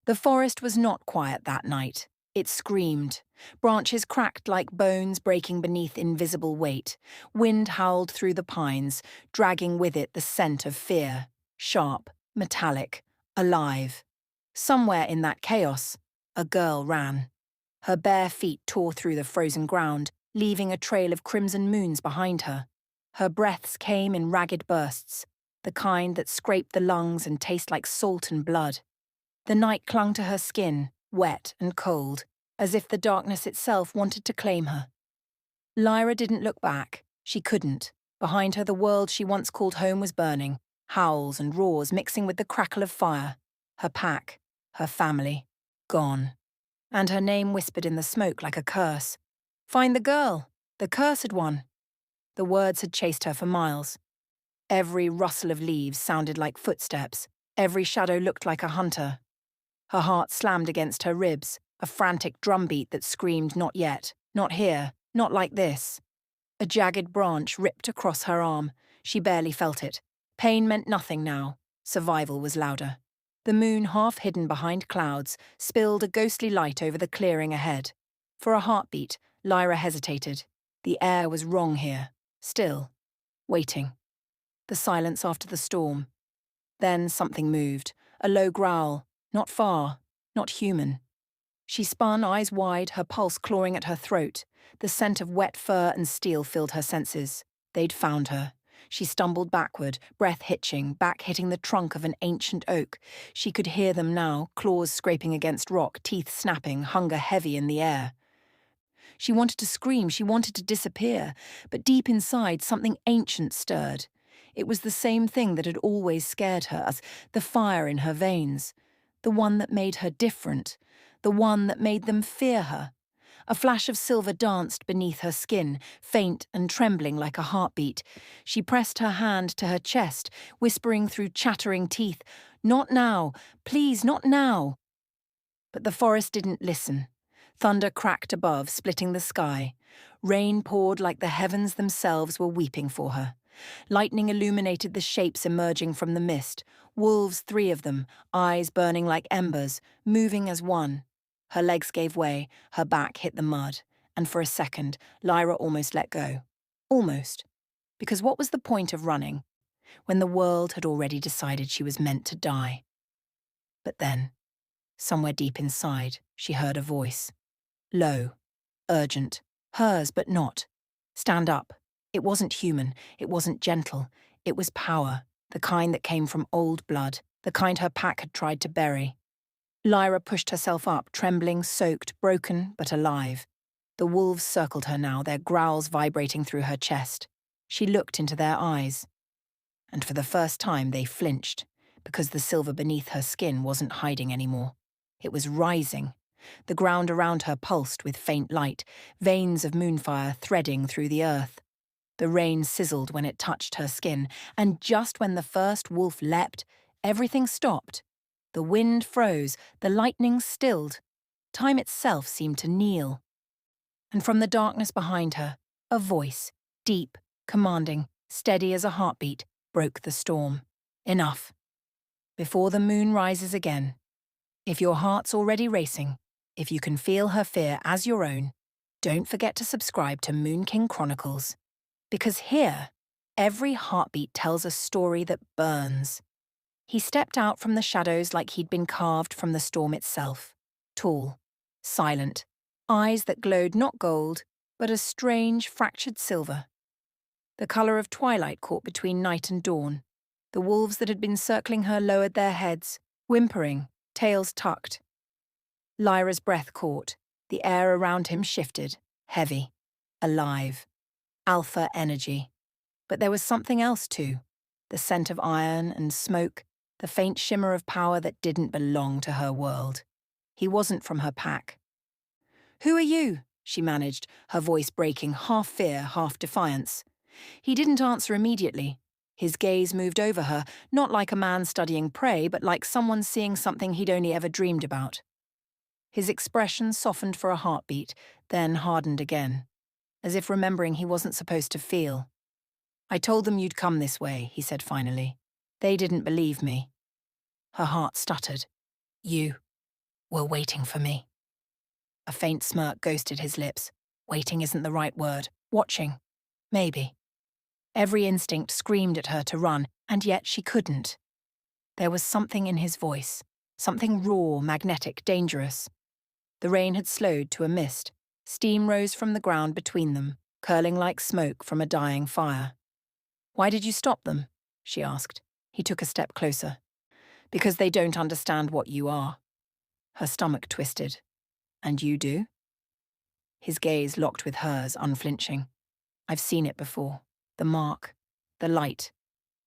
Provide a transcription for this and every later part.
The forest was not quiet that night. It screamed. Branches cracked like bones breaking beneath invisible weight. Wind howled through the pines, dragging with it the scent of fear. Sharp, metallic, alive. Somewhere in that chaos, a girl ran. Her bare feet tore through the frozen ground, leaving a trail of crimson moons behind her. Her breaths came in ragged bursts, the kind that scrape the lungs and taste like salt and blood. The night clung to her skin, wet and cold, as if the darkness itself wanted to claim her. Lyra didn't look back. She couldn't. Behind her, the world she once called home was burning, howls and roars mixing with the crackle of fire. Her pack, her family, gone. And her name whispered in the smoke like a curse. "Find the girl, the cursed one." The words had chased her for miles. Every rustle of leaves sounded like footsteps. Every shadow looked like a hunter. Her heart slammed against her ribs, a frantic drumbeat that screamed not yet, not here, not like this. A jagged branch ripped across her arm. She barely felt it. Pain meant nothing now. Survival was louder. The moon, half hidden behind clouds, spilled a ghostly light over the clearing ahead. For a heartbeat, Lyra hesitated. The air was wrong here. Still. Waiting. The silence after the storm. Then something moved. A low growl. Not far. Not human. She spun, eyes wide, her pulse clawing at her throat. The scent of wet fur and steel filled her senses. They'd found her. She stumbled backward, breath hitching, back hitting the trunk of an ancient oak. She could hear them now, claws scraping against rock, teeth snapping, hunger heavy in the air. She wanted to scream, she wanted to disappear, but deep inside something ancient stirred. It was the same thing that had always scared her, the fire in her veins. The one that made her different, the one that made them fear her. A flash of silver danced beneath her skin, faint and trembling like a heartbeat. She pressed her hand to her chest, whispering through chattering teeth, "Not now, please, not now." But the forest didn't listen. Thunder cracked above, splitting the sky. Rain poured like the heavens themselves were weeping for her. Lightning illuminated the shapes emerging from the mist. Wolves, 3 of them, eyes burning like embers, moving as one. Her legs gave way, her back hit the mud, and for a second, Lyra almost let go. Almost. Because what was the point of running, when the world had already decided she was meant to die? But then, somewhere deep inside, she heard a voice. Low, urgent, hers but not. Stand up. It wasn't human, it wasn't gentle, it was power, the kind that came from old blood, the kind her pack had tried to bury. Lyra pushed herself up, trembling, soaked, broken, but alive. The wolves circled her now, their growls vibrating through her chest. She looked into their eyes. And for the first time they flinched, because the silver beneath her skin wasn't hiding anymore. It was rising. The ground around her pulsed with faint light, veins of moonfire threading through the earth. The rain sizzled when it touched her skin, and just when the first wolf leapt, everything stopped. The wind froze, the lightning stilled. Time itself seemed to kneel. And from the darkness behind her, a voice, deep, commanding, steady as a heartbeat, broke the storm. Enough. Before the moon rises again, if your heart's already racing, if you can feel her fear as your own, don't forget to subscribe to Moon King Chronicles. Because here, every heartbeat tells a story that burns. He stepped out from the shadows like he'd been carved from the storm itself. Tall, silent, eyes that glowed not gold, but a strange, fractured silver. The colour of twilight caught between night and dawn. The wolves that had been circling her lowered their heads, whimpering, tails tucked. Lyra's breath caught. The air around him shifted, heavy, alive. Alpha energy. But there was something else too. The scent of iron and smoke, the faint shimmer of power that didn't belong to her world. He wasn't from her pack. "Who are you?" she managed, her voice breaking, half fear, half defiance. He didn't answer immediately. His gaze moved over her, not like a man studying prey, but like someone seeing something he'd only ever dreamed about. His expression softened for a heartbeat, then hardened again, as if remembering he wasn't supposed to feel. "I told them you'd come this way," he said finally. "They didn't believe me." Her heart stuttered. "You." Were waiting for me. A faint smirk ghosted his lips. Waiting isn't the right word. Watching. Maybe. Every instinct screamed at her to run, and yet she couldn't. There was something in his voice. Something raw, magnetic, dangerous. The rain had slowed to a mist. Steam rose from the ground between them, curling like smoke from a dying fire. "Why did you stop them?" she asked. He took a step closer. "Because they don't understand what you are." Her stomach twisted. "And you do?" His gaze locked with hers, unflinching. "I've seen it before. The mark. The light.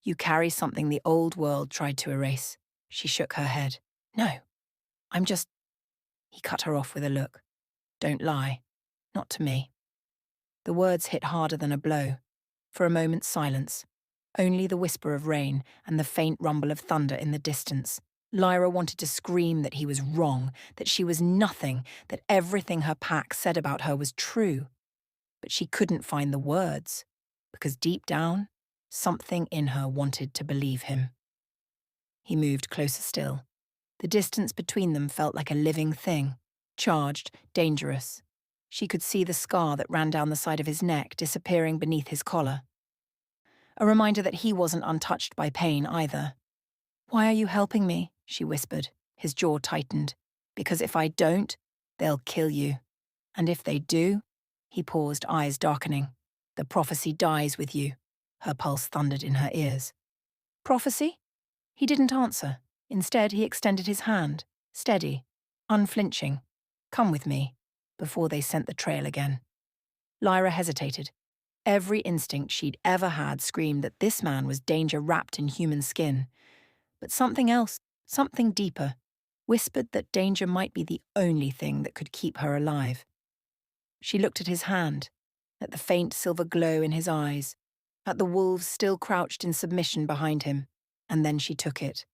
You carry something the old world tried to erase." She shook her head. "No. I'm just—" He cut her off with a look. "Don't lie. Not to me." The words hit harder than a blow. For a moment, silence. Only the whisper of rain and the faint rumble of thunder in the distance. Lyra wanted to scream that he was wrong, that she was nothing, that everything her pack said about her was true. But she couldn't find the words, because deep down, something in her wanted to believe him. He moved closer still. The distance between them felt like a living thing, charged, dangerous. She could see the scar that ran down the side of his neck disappearing beneath his collar. A reminder that he wasn't untouched by pain either. "Why are you helping me?" she whispered. His jaw tightened. "Because if I don't, they'll kill you. And if they do—" He paused, eyes darkening. "The prophecy dies with you." Her pulse thundered in her ears. "Prophecy?" He didn't answer. Instead, he extended his hand, steady, unflinching. "Come with me," before they sent the trail again. Lyra hesitated. Every instinct she'd ever had screamed that this man was danger wrapped in human skin. But something else, something deeper, whispered that danger might be the only thing that could keep her alive. She looked at his hand, at the faint silver glow in his eyes, at the wolves still crouched in submission behind him, and then she took it.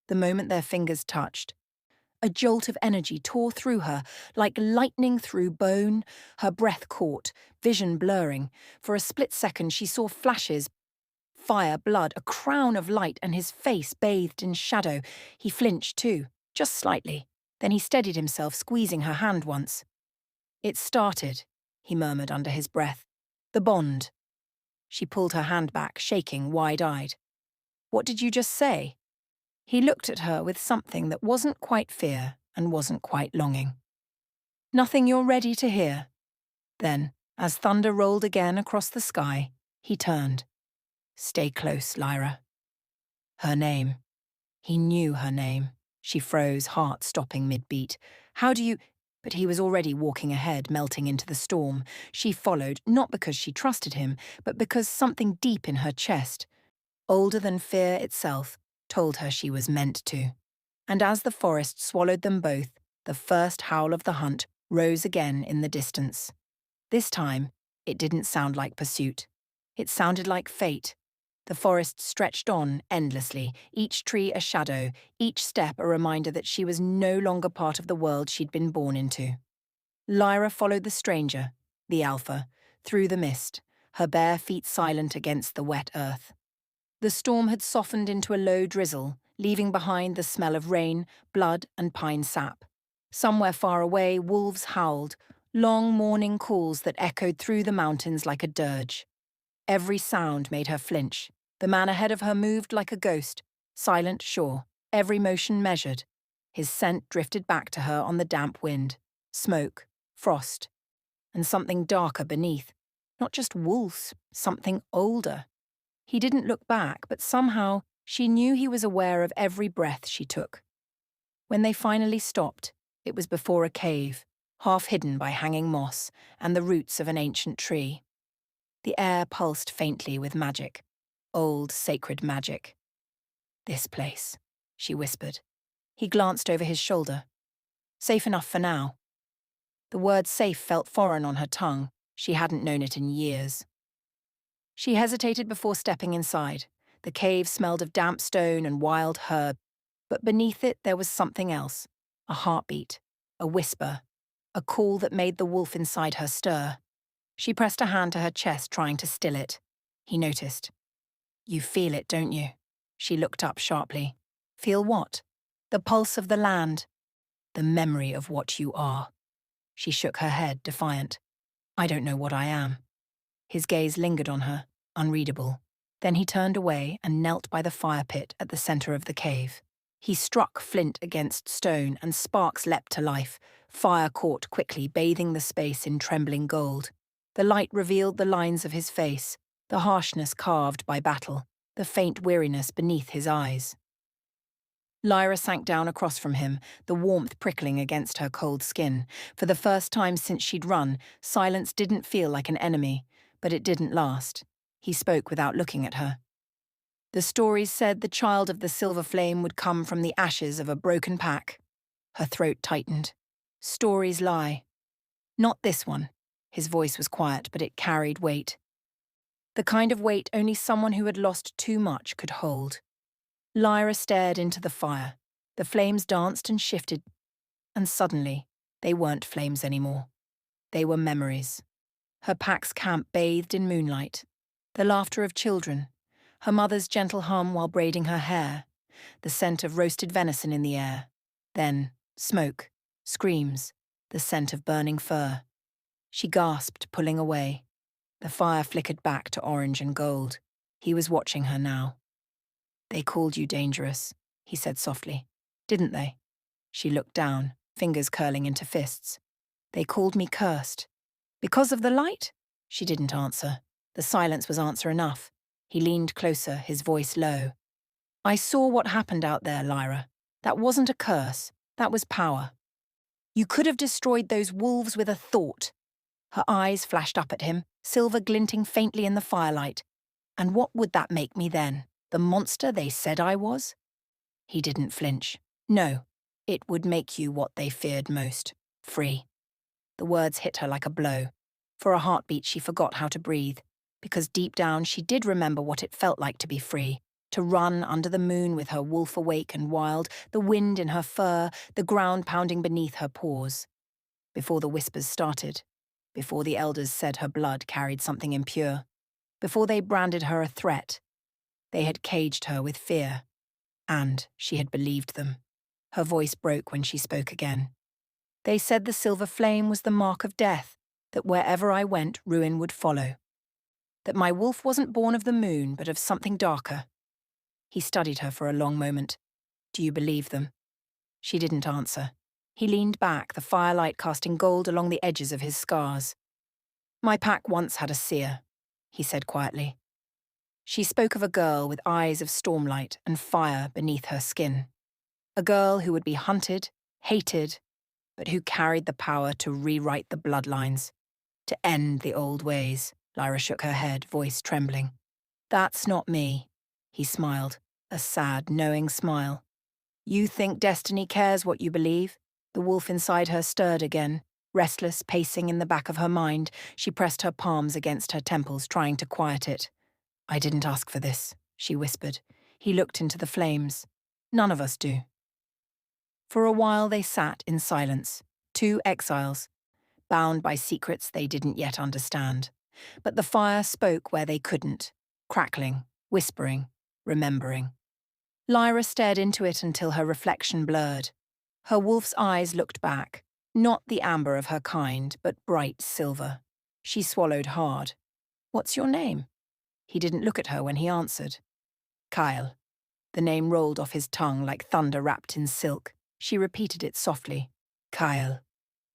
The moment their fingers touched, a jolt of energy tore through her, like lightning through bone. Her breath caught, vision blurring. For a split second she saw flashes, fire, blood, a crown of light, and his face bathed in shadow. He flinched too, just slightly. Then he steadied himself, squeezing her hand once. "It started," he murmured under his breath. "The bond." She pulled her hand back, shaking, wide-eyed. "What did you just say?" He looked at her with something that wasn't quite fear and wasn't quite longing. "Nothing you're ready to hear." Then, as thunder rolled again across the sky, he turned. "Stay close, Lyra." Her name. He knew her name. She froze, heart stopping mid-beat. "How do you—" But he was already walking ahead, melting into the storm. She followed, not because she trusted him, but because something deep in her chest, older than fear itself, told her she was meant to. And as the forest swallowed them both, the first howl of the hunt rose again in the distance. This time, it didn't sound like pursuit. It sounded like fate. The forest stretched on endlessly, each tree a shadow, each step a reminder that she was no longer part of the world she'd been born into. Lyra followed the stranger, the alpha, through the mist, her bare feet silent against the wet earth. The storm had softened into a low drizzle, leaving behind the smell of rain, blood, and pine sap. Somewhere far away, wolves howled, long mourning calls that echoed through the mountains like a dirge. Every sound made her flinch. The man ahead of her moved like a ghost, silent, sure, every motion measured. His scent drifted back to her on the damp wind. Smoke, frost, and something darker beneath. Not just wolves, something older. He didn't look back, but somehow she knew he was aware of every breath she took. When they finally stopped, it was before a cave, half hidden by hanging moss and the roots of an ancient tree. The air pulsed faintly with magic, old sacred magic. "This place," she whispered. He glanced over his shoulder. "Safe enough for now." The word safe felt foreign on her tongue. She hadn't known it in years. She hesitated before stepping inside. The cave smelled of damp stone and wild herb, but beneath it there was something else. A heartbeat, a whisper, a call that made the wolf inside her stir. She pressed a hand to her chest, trying to still it. He noticed. "You feel it, don't you?" She looked up sharply. "Feel what?" "The pulse of the land." the memory of what you are. She shook her head, defiant. I don't know what I am. His gaze lingered on her, unreadable. Then he turned away and knelt by the fire pit at the center of the cave. He struck flint against stone and sparks leapt to life. Fire caught quickly, bathing the space in trembling gold. The light revealed the lines of his face, the harshness carved by battle, the faint weariness beneath his eyes. Lyra sank down across from him, the warmth prickling against her cold skin. For the first time since she'd run, silence didn't feel like an enemy, but it didn't last. He spoke without looking at her. The stories said the child of the silver flame would come from the ashes of a broken pack. Her throat tightened. Stories lie. Not this one. His voice was quiet, but it carried weight. The kind of weight only someone who had lost too much could hold. Lyra stared into the fire. The flames danced and shifted, and suddenly, they weren't flames anymore. They were memories. Her pack's camp bathed in moonlight. The laughter of children. Her mother's gentle hum while braiding her hair. The scent of roasted venison in the air. Then, smoke, screams, the scent of burning fur. She gasped, pulling away. The fire flickered back to orange and gold. He was watching her now. They called you dangerous, he said softly. Didn't they? She looked down, fingers curling into fists. They called me cursed. Because of the light? She didn't answer. The silence was answer enough. He leaned closer, his voice low. I saw what happened out there, Lyra. That wasn't a curse. That was power. You could have destroyed those wolves with a thought. Her eyes flashed up at him, silver glinting faintly in the firelight. And what would that make me then? The monster they said I was? He didn't flinch. No, it would make you what they feared most. Free. The words hit her like a blow. For a heartbeat she forgot how to breathe, because deep down she did remember what it felt like to be free, to run under the moon with her wolf awake and wild, the wind in her fur, the ground pounding beneath her paws. Before the whispers started, before the elders said her blood carried something impure, before they branded her a threat, they had caged her with fear, and she had believed them. Her voice broke when she spoke again. They said the silver flame was the mark of death, that wherever I went, ruin would follow. That my wolf wasn't born of the moon, but of something darker. He studied her for a long moment. Do you believe them? She didn't answer. He leaned back, the firelight casting gold along the edges of his scars. My pack once had a seer, he said quietly. She spoke of a girl with eyes of stormlight and fire beneath her skin. A girl who would be hunted, hated, but who carried the power to rewrite the bloodlines, to end the old ways. Lyra shook her head, voice trembling. That's not me, he smiled, a sad, knowing smile. You think destiny cares what you believe? The wolf inside her stirred again, restless, pacing in the back of her mind. She pressed her palms against her temples, trying to quiet it. I didn't ask for this, she whispered. He looked into the flames. None of us do. For a while they sat in silence, two exiles, bound by secrets they didn't yet understand. But the fire spoke where they couldn't, crackling, whispering, remembering. Lyra stared into it until her reflection blurred. Her wolf's eyes looked back, not the amber of her kind, but bright silver. She swallowed hard. What's your name? He didn't look at her when he answered. Kyle. The name rolled off his tongue like thunder wrapped in silk. She repeated it softly. Kyle.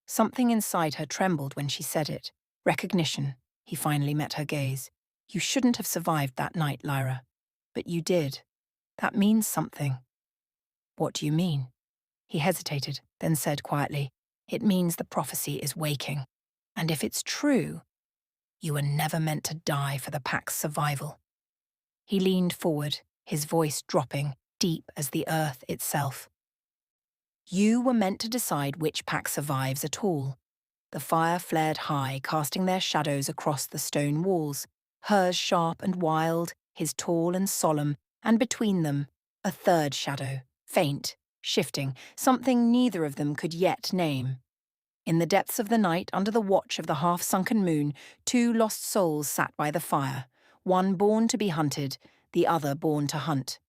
Something inside her trembled when she said it. Recognition. He finally met her gaze. You shouldn't have survived that night, Lyra. But you did. That means something. What do you mean? He hesitated, then said quietly, It means the prophecy is waking. And if it's true, you were never meant to die for the pack's survival. He leaned forward, his voice dropping, deep as the earth itself. You were meant to decide which pack survives at all. The fire flared high, casting their shadows across the stone walls, hers sharp and wild, his tall and solemn, and between them, a third shadow, faint, shifting, something neither of them could yet name. In the depths of the night, under the watch of the half-sunken moon, two lost souls sat by the fire, one born to be hunted, the other born to hunt.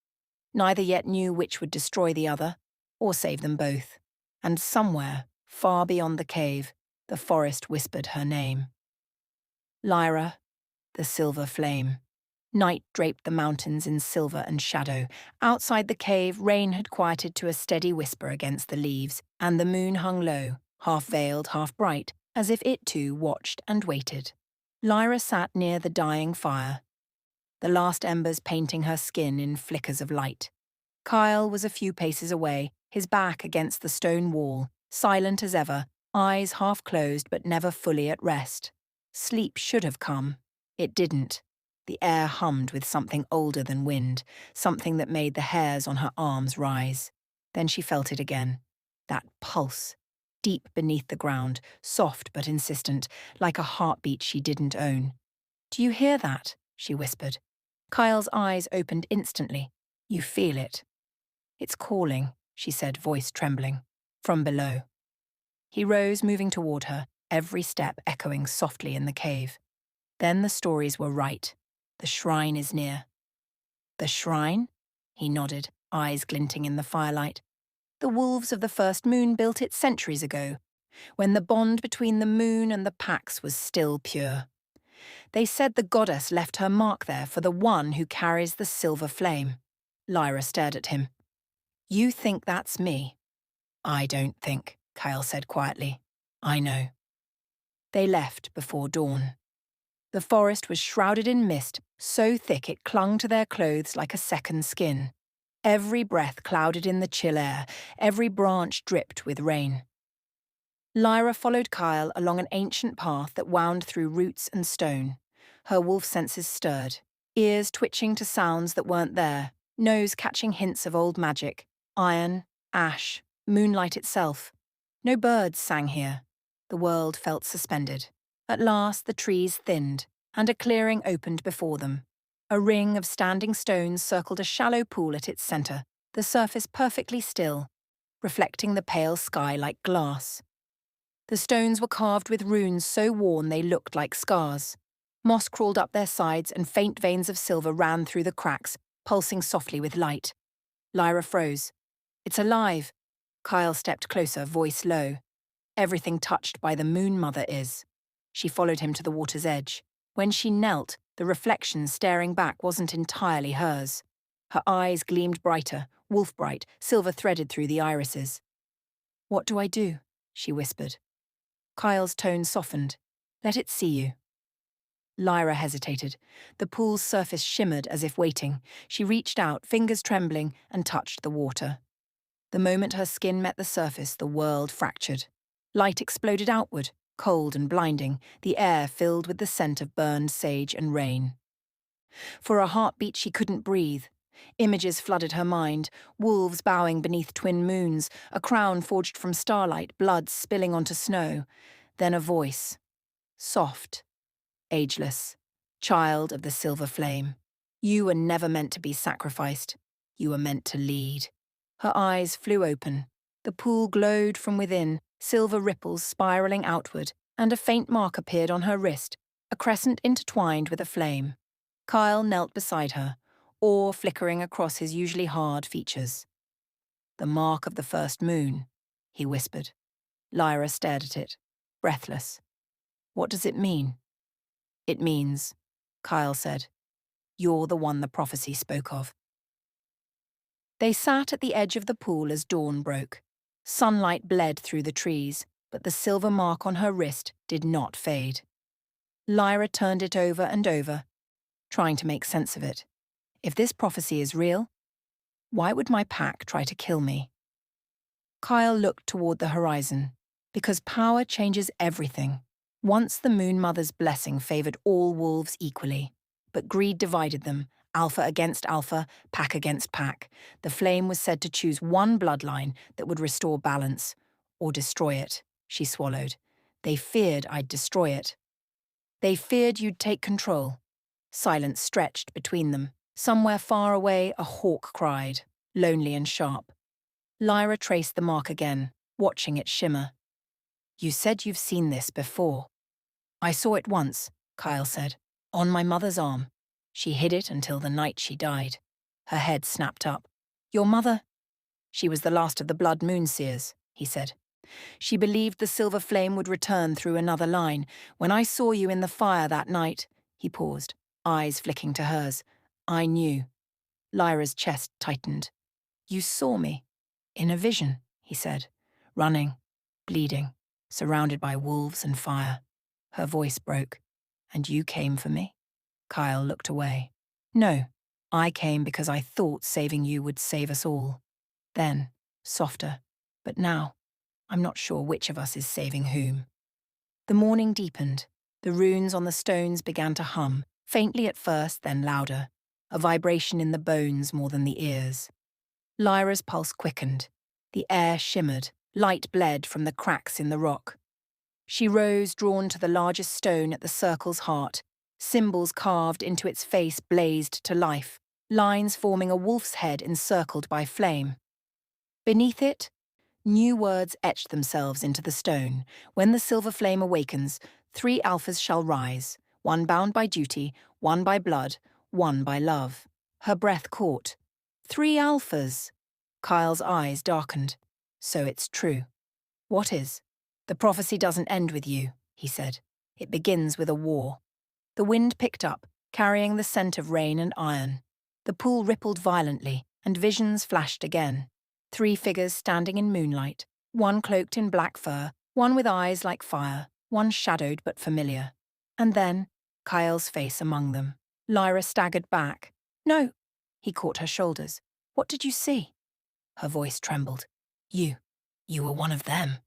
Neither yet knew which would destroy the other, or save them both. And somewhere, far beyond the cave, the forest whispered her name. Lyra, the silver flame. Night draped the mountains in silver and shadow. Outside the cave, rain had quieted to a steady whisper against the leaves, and the moon hung low, half veiled, half bright, as if it too watched and waited. Lyra sat near the dying fire, the last embers painting her skin in flickers of light. Kyle was a few paces away, his back against the stone wall, silent as ever, eyes half closed but never fully at rest. Sleep should have come. It didn't. The air hummed with something older than wind, something that made the hairs on her arms rise. Then she felt it again. That pulse, deep beneath the ground, soft but insistent, like a heartbeat she didn't own. "Do you hear that?" she whispered. Kyle's eyes opened instantly. "You feel it." "It's calling," she said, voice trembling, from below. He rose, moving toward her, every step echoing softly in the cave. Then the stories were right. The shrine is near. "The shrine?" He nodded, eyes glinting in the firelight. "The wolves of the first moon built it centuries ago, when the bond between the moon and the Pax was still pure. They said the goddess left her mark there for the one who carries the silver flame." Lyra stared at him. "You think that's me?" "I don't think," Kyle said quietly. "I know." They left before dawn. The forest was shrouded in mist, so thick it clung to their clothes like a second skin. Every breath clouded in the chill air, every branch dripped with rain. Lyra followed Kyle along an ancient path that wound through roots and stone. Her wolf senses stirred, ears twitching to sounds that weren't there, nose catching hints of old magic, iron, ash, moonlight itself. No birds sang here. The world felt suspended. At last the trees thinned, and a clearing opened before them. A ring of standing stones circled a shallow pool at its centre, the surface perfectly still, reflecting the pale sky like glass. The stones were carved with runes so worn they looked like scars. Moss crawled up their sides and faint veins of silver ran through the cracks, pulsing softly with light. Lyra froze. "It's alive." Kyle stepped closer, voice low. "Everything touched by the Moon Mother is." She followed him to the water's edge. When she knelt, the reflection staring back wasn't entirely hers. Her eyes gleamed brighter, wolf-bright, silver-threaded through the irises. "What do I do?" she whispered. Kyle's tone softened. "Let it see you." Lyra hesitated. The pool's surface shimmered as if waiting. She reached out, fingers trembling, and touched the water. The moment her skin met the surface, the world fractured. Light exploded outward, cold and blinding, the air filled with the scent of burned sage and rain. For a heartbeat she couldn't breathe. Images flooded her mind, wolves bowing beneath twin moons, a crown forged from starlight, blood spilling onto snow. Then a voice. Soft, ageless, child of the silver flame. "You were never meant to be sacrificed. You were meant to lead." Her eyes flew open. The pool glowed from within, silver ripples spiraling outward, and a faint mark appeared on her wrist, a crescent intertwined with a flame. Kyle knelt beside her, awe flickering across his usually hard features. "The mark of the first moon," he whispered. Lyra stared at it, breathless. "What does it mean?" "It means," Kyle said, "you're the one the prophecy spoke of." They sat at the edge of the pool as dawn broke. Sunlight bled through the trees, but the silver mark on her wrist did not fade. Lyra turned it over and over, trying to make sense of it. If this prophecy is real, why would my pack try to kill me? Kyle looked toward the horizon, because power changes everything. Once the Moon Mother's blessing favored all wolves equally, but greed divided them, alpha against alpha, pack against pack. The flame was said to choose one bloodline that would restore balance, or destroy it, she swallowed. They feared I'd destroy it. They feared you'd take control. Silence stretched between them. Somewhere far away, a hawk cried, lonely and sharp. Lyra traced the mark again, watching it shimmer. "You said you've seen this before." "I saw it once," Kyle said, "on my mother's arm. She hid it until the night she died." Her head snapped up. "Your mother?" "She was the last of the Blood Moon Seers. he said. She believed the silver flame would return through another line. When I saw you in the fire that night, he paused, eyes flicking to hers. I knew. Lyra's chest tightened. You saw me. In a vision, he said, running, bleeding, surrounded by wolves and fire. Her voice broke. And you came for me? Kyle looked away. No, I came because I thought saving you would save us all. Then, softer. But now, I'm not sure which of us is saving whom. The morning deepened. The runes on the stones began to hum, faintly at first, then louder, a vibration in the bones more than the ears. Lyra's pulse quickened. The air shimmered, light bled from the cracks in the rock. She rose, drawn to the largest stone at the circle's heart. Symbols carved into its face blazed to life, lines forming a wolf's head encircled by flame. Beneath it, new words etched themselves into the stone. When the silver flame awakens, 3 alphas shall rise, one bound by duty, one by blood, one by love. Her breath caught. 3 alphas. Kyle's eyes darkened. So it's true. What is? The prophecy doesn't end with you, he said. It begins with a war. The wind picked up, carrying the scent of rain and iron. The pool rippled violently, and visions flashed again. 3 figures standing in moonlight, one cloaked in black fur, one with eyes like fire, one shadowed but familiar. And then, Kyle's face among them. Lyra staggered back. No, he caught her shoulders. What did you see? Her voice trembled. You were one of them.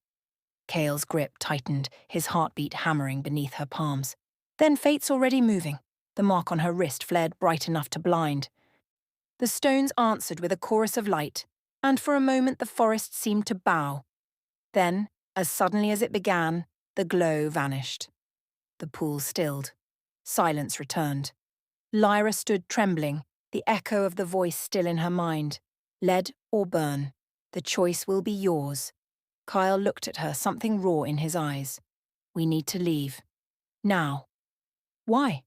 Kale's grip tightened, his heartbeat hammering beneath her palms. Then fate's already moving. The mark on her wrist flared bright enough to blind. The stones answered with a chorus of light, and for a moment the forest seemed to bow. Then, as suddenly as it began, the glow vanished. The pool stilled. Silence returned. Lyra stood trembling, the echo of the voice still in her mind. Lead or burn. The choice will be yours. Kyle looked at her, something raw in his eyes. We need to leave. Now. Why?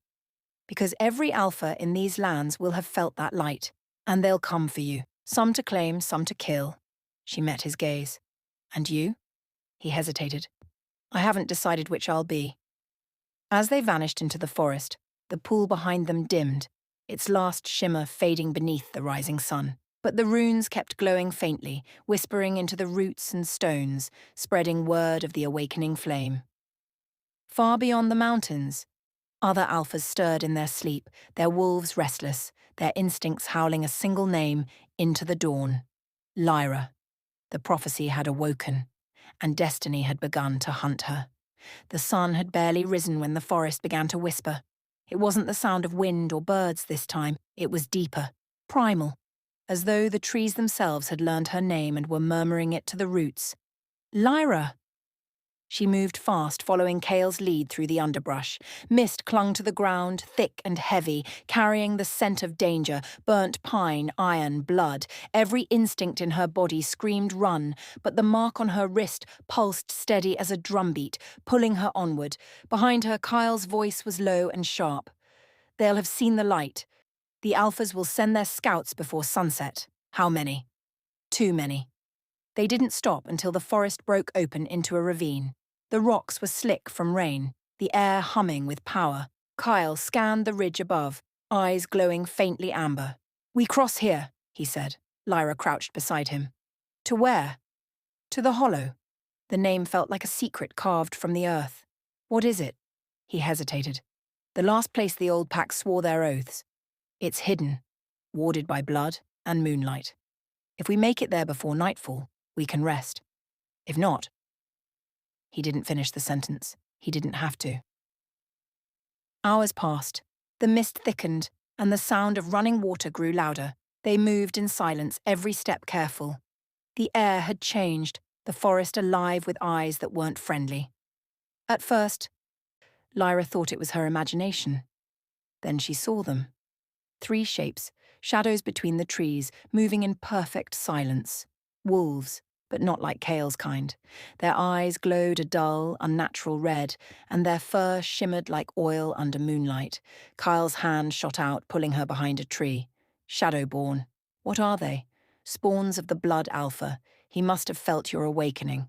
Because every alpha in these lands will have felt that light, and they'll come for you, some to claim, some to kill. She met his gaze. And you? He hesitated. I haven't decided which I'll be. As they vanished into the forest, the pool behind them dimmed, its last shimmer fading beneath the rising sun. But the runes kept glowing faintly, whispering into the roots and stones, spreading word of the awakening flame. Far beyond the mountains, other alphas stirred in their sleep, their wolves restless, their instincts howling a single name into the dawn. Lyra. The prophecy had awoken, and destiny had begun to hunt her. The sun had barely risen when the forest began to whisper. It wasn't the sound of wind or birds this time, it was deeper, primal, as though the trees themselves had learned her name and were murmuring it to the roots. Lyra! She moved fast, following Kale's lead through the underbrush. Mist clung to the ground, thick and heavy, carrying the scent of danger, burnt pine, iron, blood. Every instinct in her body screamed run, but the mark on her wrist pulsed steady as a drumbeat, pulling her onward. Behind her, Kyle's voice was low and sharp. They'll have seen the light. The alphas will send their scouts before sunset. How many? Too many. They didn't stop until the forest broke open into a ravine. The rocks were slick from rain, the air humming with power. Kyle scanned the ridge above, eyes glowing faintly amber. We cross here, he said. Lyra crouched beside him. To where? To the hollow. The name felt like a secret carved from the earth. What is it? He hesitated. The last place the old pack swore their oaths. It's hidden, warded by blood and moonlight. If we make it there before nightfall, we can rest. If not... He didn't finish the sentence. He didn't have to. Hours passed. The mist thickened, and the sound of running water grew louder. They moved in silence, every step careful. The air had changed, the forest alive with eyes that weren't friendly. At first, Lyra thought it was her imagination. Then she saw them. 3 shapes, shadows between the trees, moving in perfect silence. Wolves, but not like Kale's kind. Their eyes glowed a dull, unnatural red, and their fur shimmered like oil under moonlight. Kyle's hand shot out, pulling her behind a tree. Shadowborn. What are they? Spawns of the blood alpha. He must have felt your awakening.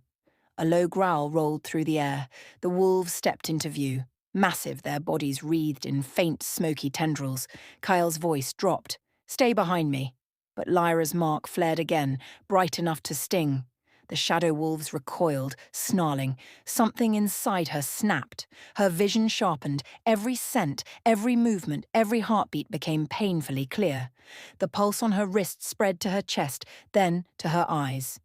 A low growl rolled through the air. The wolves stepped into view. Massive, their bodies wreathed in faint, smoky tendrils. Kyle's voice dropped. "Stay behind me." But Lyra's mark flared again, bright enough to sting. The shadow wolves recoiled, snarling. Something inside her snapped. Her vision sharpened. Every scent, every movement, every heartbeat became painfully clear. The pulse on her wrist spread to her chest, then to her eyes.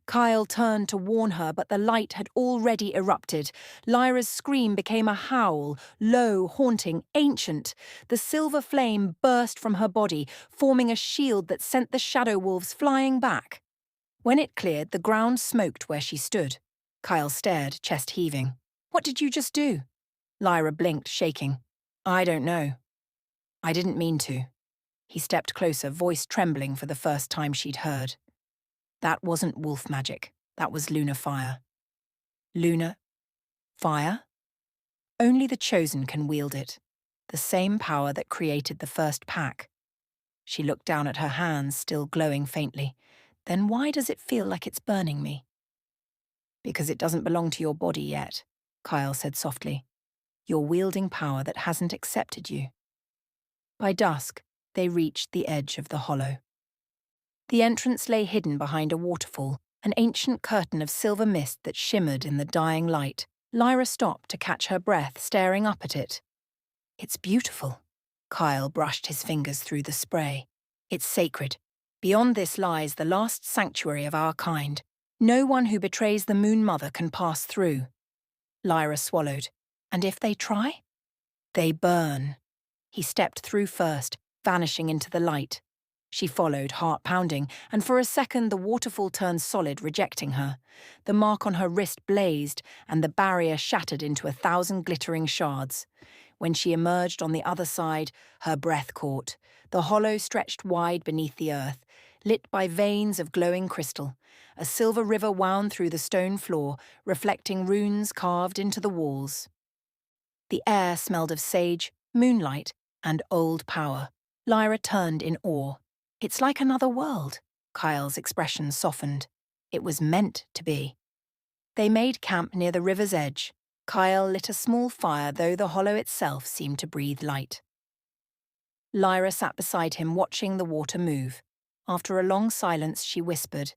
Kyle turned to warn her, but the light had already erupted. Lyra's scream became a howl, low, haunting, ancient. The silver flame burst from her body, forming a shield that sent the shadow wolves flying back. When it cleared, the ground smoked where she stood. Kyle stared, chest heaving. "What did you just do?" Lyra blinked, shaking. "I don't know. I didn't mean to." He stepped closer, voice trembling for the first time she'd heard. "That wasn't wolf magic. That was lunar fire." Lunar fire? Only the chosen can wield it. The same power that created the first pack. She looked down at her hands, still glowing faintly. "Then why does it feel like it's burning me?" "Because it doesn't belong to your body yet," Kyle said softly. "You're wielding power that hasn't accepted you." By dusk, they reached the edge of the hollow. The entrance lay hidden behind a waterfall, an ancient curtain of silver mist that shimmered in the dying light. Lyra stopped to catch her breath, staring up at it. "It's beautiful." Kyle brushed his fingers through the spray. "It's sacred. Beyond this lies the last sanctuary of our kind. No one who betrays the Moon Mother can pass through." Lyra swallowed. "And if they try?" "They burn." He stepped through first, vanishing into the light. She followed, heart pounding, and for a second the waterfall turned solid, rejecting her. The mark on her wrist blazed, and the barrier shattered into 1,000 glittering shards. When she emerged on the other side, her breath caught. The hollow stretched wide beneath the earth, lit by veins of glowing crystal. A silver river wound through the stone floor, reflecting runes carved into the walls. The air smelled of sage, moonlight, and old power. Lyra turned in awe. "It's like another world." Kyle's expression softened. "It was meant to be." They made camp near the river's edge. Kyle lit a small fire, though the hollow itself seemed to breathe light. Lyra sat beside him, watching the water move. After a long silence, she whispered,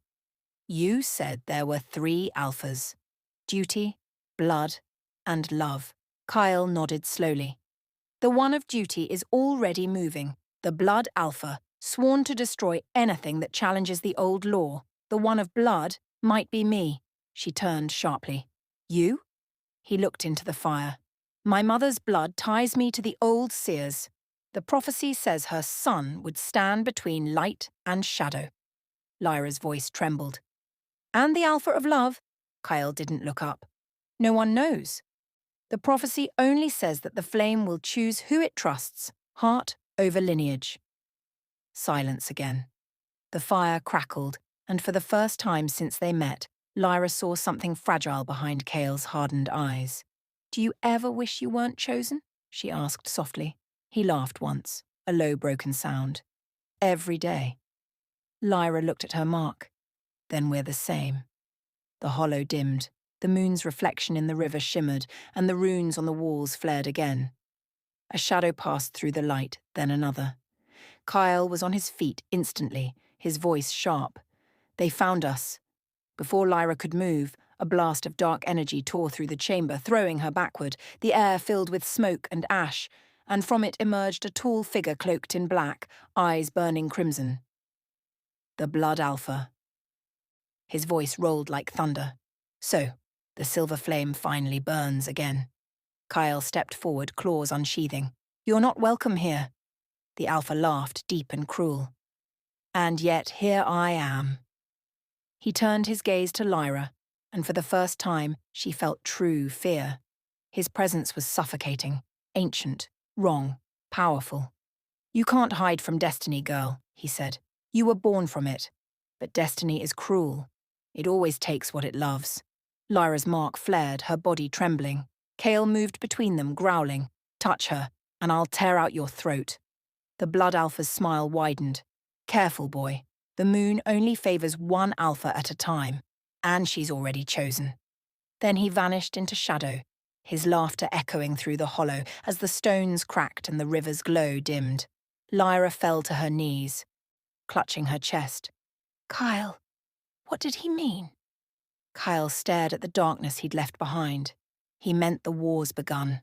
"You said there were 3 alphas. Duty, blood, and love." Kyle nodded slowly. "The one of duty is already moving. The blood alpha, sworn to destroy anything that challenges the old law. The one of blood might be me." She turned sharply. "You?" He looked into the fire. "My mother's blood ties me to the old seers. The prophecy says her son would stand between light and shadow." Lyra's voice trembled. "And the alpha of love?" Kyle didn't look up. "No one knows. The prophecy only says that the flame will choose who it trusts, heart over lineage." Silence again. The fire crackled, and for the first time since they met, Lyra saw something fragile behind Cale's hardened eyes. "Do you ever wish you weren't chosen?" she asked softly. He laughed once, a low broken sound. "Every day." Lyra looked at her mark. "Then we're the same." The hollow dimmed. The moon's reflection in the river shimmered, and the runes on the walls flared again. A shadow passed through the light, then another. Kyle was on his feet instantly, his voice sharp. "They found us." Before Lyra could move, a blast of dark energy tore through the chamber, throwing her backward. The air filled with smoke and ash, and from it emerged a tall figure cloaked in black, eyes burning crimson. "The Blood Alpha." His voice rolled like thunder. "So, the silver flame finally burns again." Kyle stepped forward, claws unsheathing. "You're not welcome here." The Alpha laughed, deep and cruel. "And yet here I am." He turned his gaze to Lyra, and for the first time she felt true fear. His presence was suffocating, ancient, wrong, powerful. "You can't hide from destiny, girl," he said. "You were born from it. But destiny is cruel. It always takes what it loves." Lyra's mark flared, her body trembling. Cale moved between them, growling. "Touch her, and I'll tear out your throat." The Blood Alpha's smile widened. "Careful, boy. The moon only favors one alpha at a time, and she's already chosen. Then he vanished into shadow, his laughter echoing through the hollow as the stones cracked and the river's glow dimmed. Lyra fell to her knees, clutching her chest. Kyle, what did he mean? Kyle stared at the darkness he'd left behind. He meant the war's begun.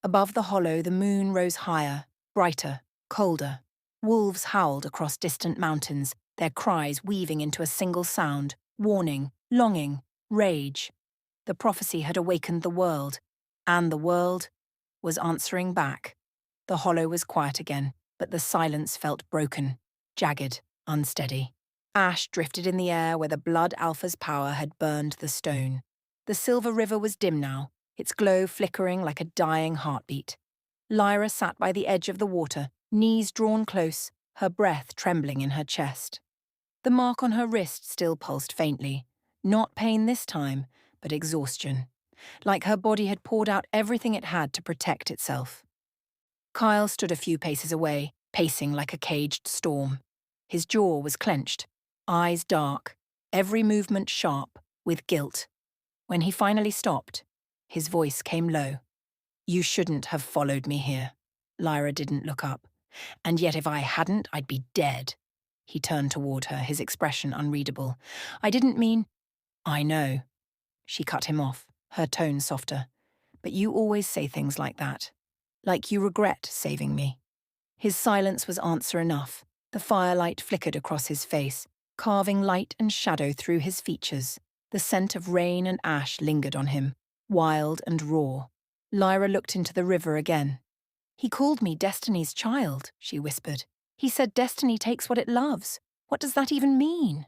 Above the hollow, the moon rose higher, brighter, colder. Wolves howled across distant mountains, their cries weaving into a single sound, warning, longing, rage. The prophecy had awakened the world, and the world was answering back. The hollow was quiet again, but the silence felt broken, jagged, unsteady. Ash drifted in the air where the blood alpha's power had burned the stone. The silver river was dim now, its glow flickering like a dying heartbeat. Lyra sat by the edge of the water, knees drawn close, her breath trembling in her chest. The mark on her wrist still pulsed faintly. Not pain this time, but exhaustion. Like her body had poured out everything it had to protect itself. Kyle stood a few paces away, pacing like a caged storm. His jaw was clenched, eyes dark, every movement sharp, with guilt. When he finally stopped, his voice came low. You shouldn't have followed me here. Lyra didn't look up. And yet if I hadn't, I'd be dead. He turned toward her, his expression unreadable. I didn't mean... I know. She cut him off, her tone softer. But you always say things like that. Like you regret saving me. His silence was answer enough. The firelight flickered across his face, carving light and shadow through his features. The scent of rain and ash lingered on him, wild and raw. Lyra looked into the river again. He called me Destiny's child, she whispered. He said destiny takes what it loves. What does that even mean?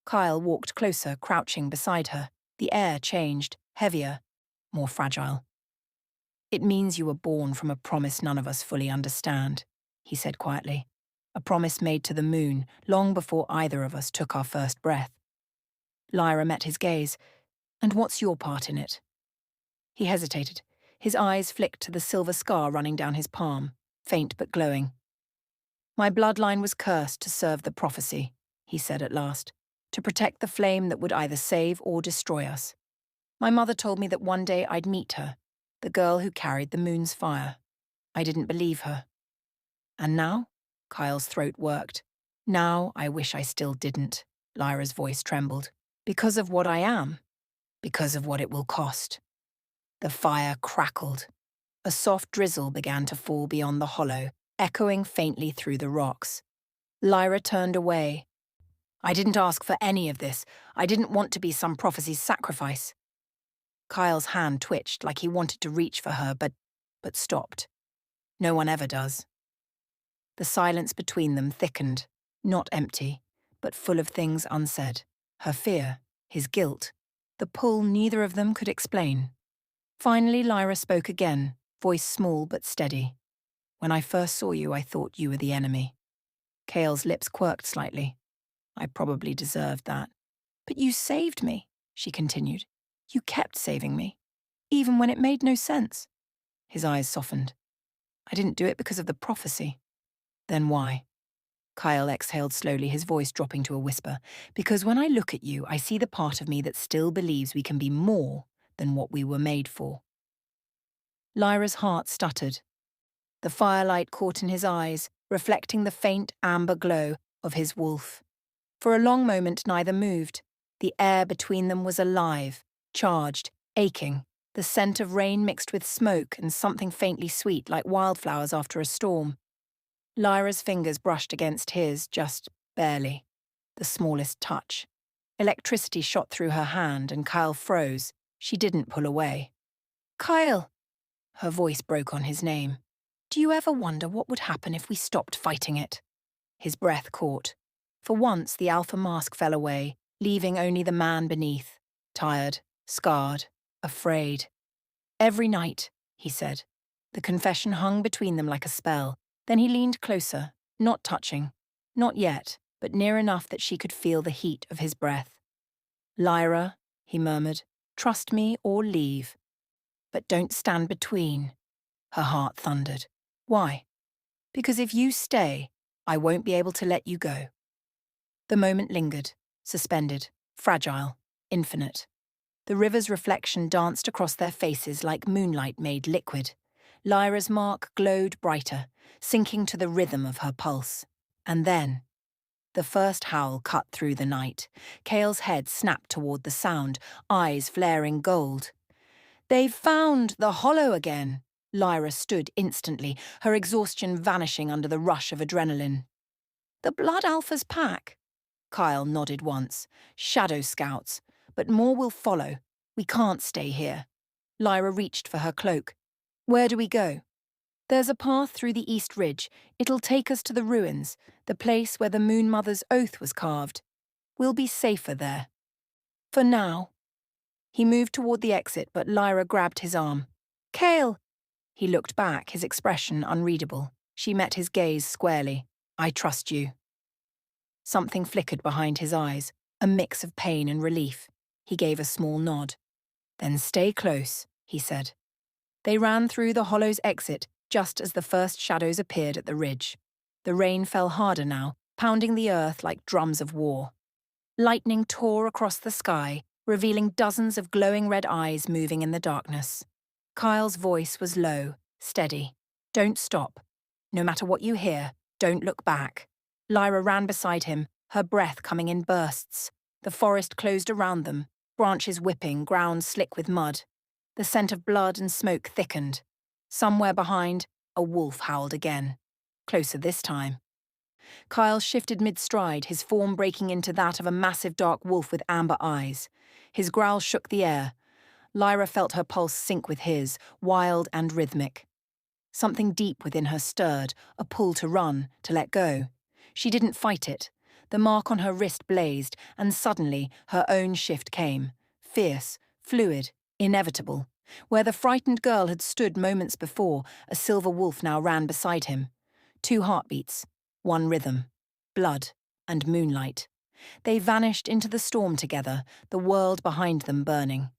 Kyle walked closer, crouching beside her. The air changed, heavier, more fragile. It means you were born from a promise none of us fully understand, he said quietly. A promise made to the moon, long before either of us took our first breath. Lyra met his gaze. And what's your part in it? He hesitated. His eyes flicked to the silver scar running down his palm, faint but glowing. My bloodline was cursed to serve the prophecy, he said at last, to protect the flame that would either save or destroy us. My mother told me that one day I'd meet her, the girl who carried the moon's fire. I didn't believe her. And now? Kyle's throat worked. Now I wish I still didn't. Lyra's voice trembled. Because of what I am. Because of what it will cost. The fire crackled. A soft drizzle began to fall beyond the hollow, echoing faintly through the rocks. Lyra turned away. I didn't ask for any of this. I didn't want to be some prophecy's sacrifice. Kyle's hand twitched like he wanted to reach for her, but stopped. No one ever does. The silence between them thickened, not empty, but full of things unsaid. Her fear, his guilt, the pull neither of them could explain. Finally, Lyra spoke again, voice small but steady. When I first saw you, I thought you were the enemy. Kale's lips quirked slightly. I probably deserved that. But you saved me, she continued. You kept saving me, even when it made no sense. His eyes softened. I didn't do it because of the prophecy. Then why? Kyle exhaled slowly, his voice dropping to a whisper. Because when I look at you, I see the part of me that still believes we can be more than what we were made for. Lyra's heart stuttered. The firelight caught in his eyes, reflecting the faint amber glow of his wolf. For a long moment neither moved. The air between them was alive, charged, aching, the scent of rain mixed with smoke and something faintly sweet like wildflowers after a storm. Lyra's fingers brushed against his, just barely, the smallest touch. Electricity shot through her hand and Kyle froze. She didn't pull away. Kyle! Her voice broke on his name. Do you ever wonder what would happen if we stopped fighting it? His breath caught. For once, the alpha mask fell away, leaving only the man beneath, tired, scarred, afraid. Every night, he said. The confession hung between them like a spell. Then he leaned closer, not touching, not yet, but near enough that she could feel the heat of his breath. Lyra, he murmured, trust me or leave. But don't stand between. Her heart thundered. Why? Because if you stay, I won't be able to let you go. The moment lingered, suspended, fragile, infinite. The river's reflection danced across their faces like moonlight made liquid. Lyra's mark glowed brighter, sinking to the rhythm of her pulse. And then, the first howl cut through the night. Cale's head snapped toward the sound, eyes flaring gold. "They've found the hollow again!" Lyra stood instantly, her exhaustion vanishing under the rush of adrenaline. "The Blood Alpha's pack?" Kyle nodded once. "Shadow scouts. But more will follow. We can't stay here." Lyra reached for her cloak. "Where do we go?" "There's a path through the East Ridge. It'll take us to the ruins, the place where the Moon Mother's oath was carved. We'll be safer there. For now." He moved toward the exit, but Lyra grabbed his arm. "Cale!" He looked back, his expression unreadable. She met his gaze squarely. "I trust you." Something flickered behind his eyes, a mix of pain and relief. He gave a small nod. "Then stay close," he said. They ran through the hollow's exit just as the first shadows appeared at the ridge. The rain fell harder now, pounding the earth like drums of war. Lightning tore across the sky, revealing dozens of glowing red eyes moving in the darkness. Kyle's voice was low, steady. "Don't stop. No matter what you hear, don't look back." Lyra ran beside him, her breath coming in bursts. The forest closed around them, branches whipping, ground slick with mud. The scent of blood and smoke thickened. Somewhere behind, a wolf howled again. Closer this time. Kyle shifted mid-stride, his form breaking into that of a massive dark wolf with amber eyes. His growl shook the air. Lyra felt her pulse sync with his, wild and rhythmic. Something deep within her stirred, a pull to run, to let go. She didn't fight it. The mark on her wrist blazed, and suddenly her own shift came. Fierce, fluid, inevitable. Where the frightened girl had stood moments before, a silver wolf now ran beside him. 2 heartbeats, 1 rhythm, blood and moonlight. They vanished into the storm together, the world behind them burning.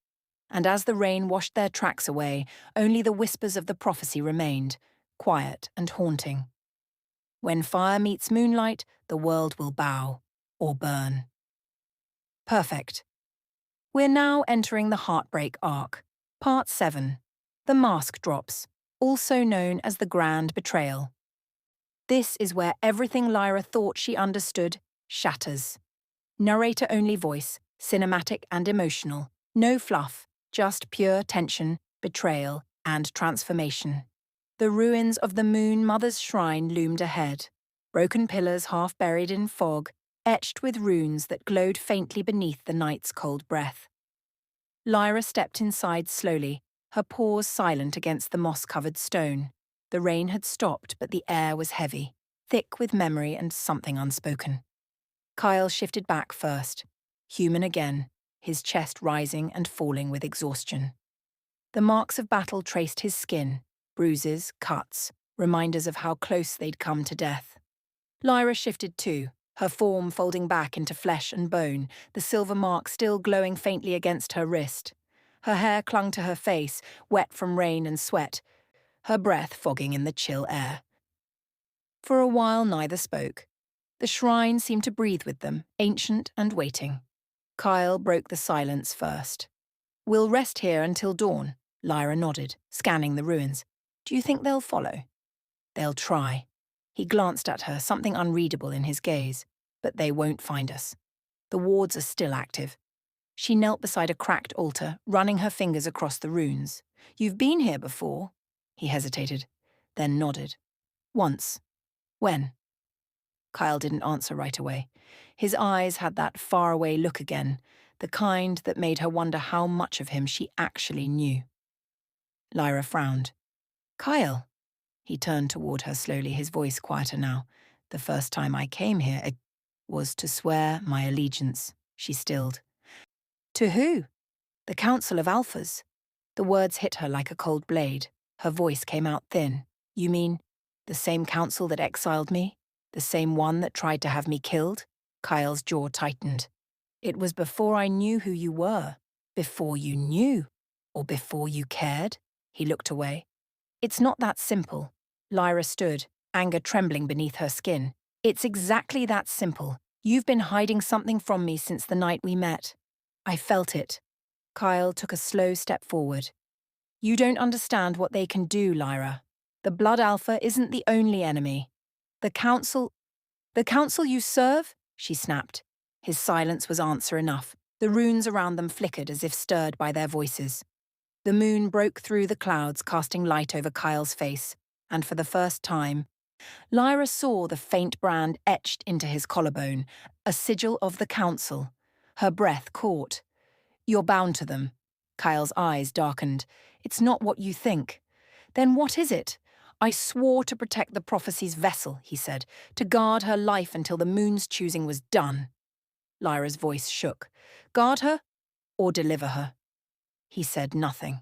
And as the rain washed their tracks away, only the whispers of the prophecy remained, quiet and haunting. When fire meets moonlight, the world will bow, or burn. Perfect. We're now entering the Heartbreak arc. Part 7. The Mask Drops, also known as the Grand Betrayal. This is where everything Lyra thought she understood shatters. Narrator-only voice, cinematic and emotional. No fluff, just pure tension, betrayal, and transformation. The ruins of the Moon Mother's shrine loomed ahead. Broken pillars half buried in fog, etched with runes that glowed faintly beneath the night's cold breath. Lyra stepped inside slowly, her paws silent against the moss-covered stone. The rain had stopped, but the air was heavy, thick with memory and something unspoken. Kyle shifted back first, human again, his chest rising and falling with exhaustion. The marks of battle traced his skin, bruises, cuts, reminders of how close they'd come to death. Lyra shifted too, her form folding back into flesh and bone, the silver mark still glowing faintly against her wrist. Her hair clung to her face, wet from rain and sweat, her breath fogging in the chill air. For a while neither spoke. The shrine seemed to breathe with them, ancient and waiting. Kyle broke the silence first. "We'll rest here until dawn," Lyra nodded, scanning the ruins. "Do you think they'll follow?" "They'll try." He glanced at her, something unreadable in his gaze. "But they won't find us. The wards are still active." She knelt beside a cracked altar, running her fingers across the runes. "You've been here before?" He hesitated, then nodded. "Once. When?" Kyle didn't answer right away. His eyes had that faraway look again, the kind that made her wonder how much of him she actually knew. Lyra frowned. "Kyle." He turned toward her slowly, his voice quieter now. "The first time I came here, it was to swear my allegiance," she stilled. "To who?" "The Council of Alphas." The words hit her like a cold blade. Her voice came out thin. "You mean the same council that exiled me? The same one that tried to have me killed?" Kyle's jaw tightened. "It was before I knew who you were. Before you knew? Or before you cared?" He looked away. "It's not that simple." Lyra stood, anger trembling beneath her skin. "It's exactly that simple. You've been hiding something from me since the night we met. I felt it. Kyle took a slow step forward. You don't understand what they can do, Lyra. The Blood Alpha isn't the only enemy. The Council you serve? She snapped. His silence was answer enough. The runes around them flickered as if stirred by their voices. The moon broke through the clouds, casting light over Kyle's face, and for the first time, Lyra saw the faint brand etched into his collarbone, a sigil of the Council. Her breath caught. You're bound to them. Kyle's eyes darkened. It's not what you think. Then what is it? I swore to protect the Prophecy's vessel, he said, to guard her life until the moon's choosing was done. Lyra's voice shook. Guard her or deliver her? He said nothing.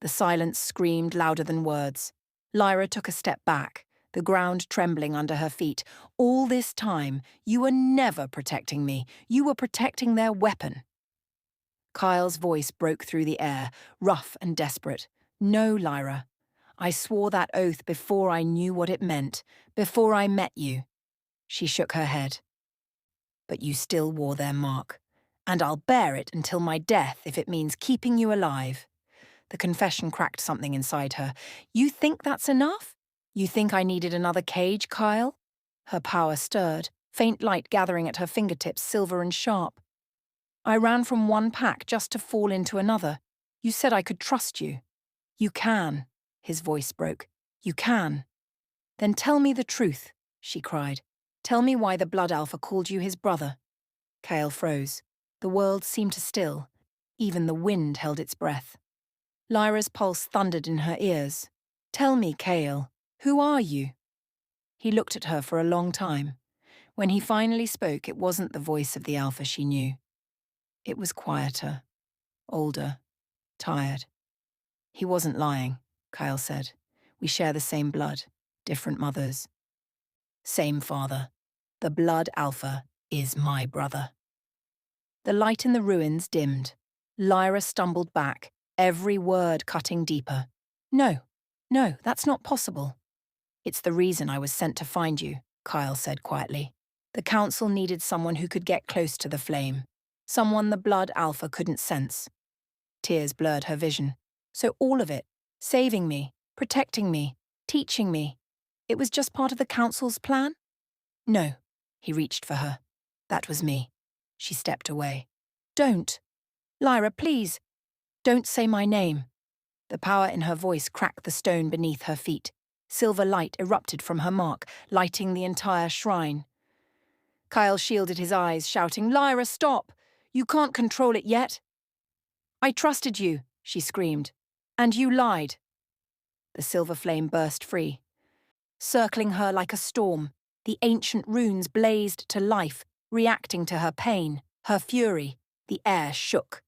The silence screamed louder than words. Lyra took a step back, the ground trembling under her feet. All this time, you were never protecting me. You were protecting their weapon. Kyle's voice broke through the air, rough and desperate. No, Lyra. I swore that oath before I knew what it meant, before I met you. She shook her head. But you still wore their mark. And I'll bear it until my death if it means keeping you alive. The confession cracked something inside her. You think that's enough? You think I needed another cage, Kyle? Her power stirred, faint light gathering at her fingertips, silver and sharp. I ran from one pack just to fall into another. You said I could trust you. You can, his voice broke. You can. Then tell me the truth, she cried. Tell me why the Blood Alpha called you his brother. Kyle froze. The world seemed to still. Even the wind held its breath. Lyra's pulse thundered in her ears. Tell me, Kale, who are you? He looked at her for a long time. When he finally spoke, it wasn't the voice of the Alpha she knew. It was quieter, older, tired. He wasn't lying, Kyle said. We share the same blood, different mothers. Same father. The Blood Alpha is my brother. The light in the ruins dimmed. Lyra stumbled back, every word cutting deeper. No, that's not possible. It's the reason I was sent to find you, Kyle said quietly. The Council needed someone who could get close to the flame. Someone the Blood Alpha couldn't sense. Tears blurred her vision. So all of it, saving me, protecting me, teaching me, it was just part of the Council's plan? No, he reached for her. That was me. She stepped away. Don't. Lyra, please. Don't say my name. The power in her voice cracked the stone beneath her feet. Silver light erupted from her mark, lighting the entire shrine. Kyle shielded his eyes, shouting, Lyra, stop! You can't control it yet. I trusted you, she screamed. And you lied. The silver flame burst free. Circling her like a storm, the ancient runes blazed to life, reacting to her pain, her fury. The air shook.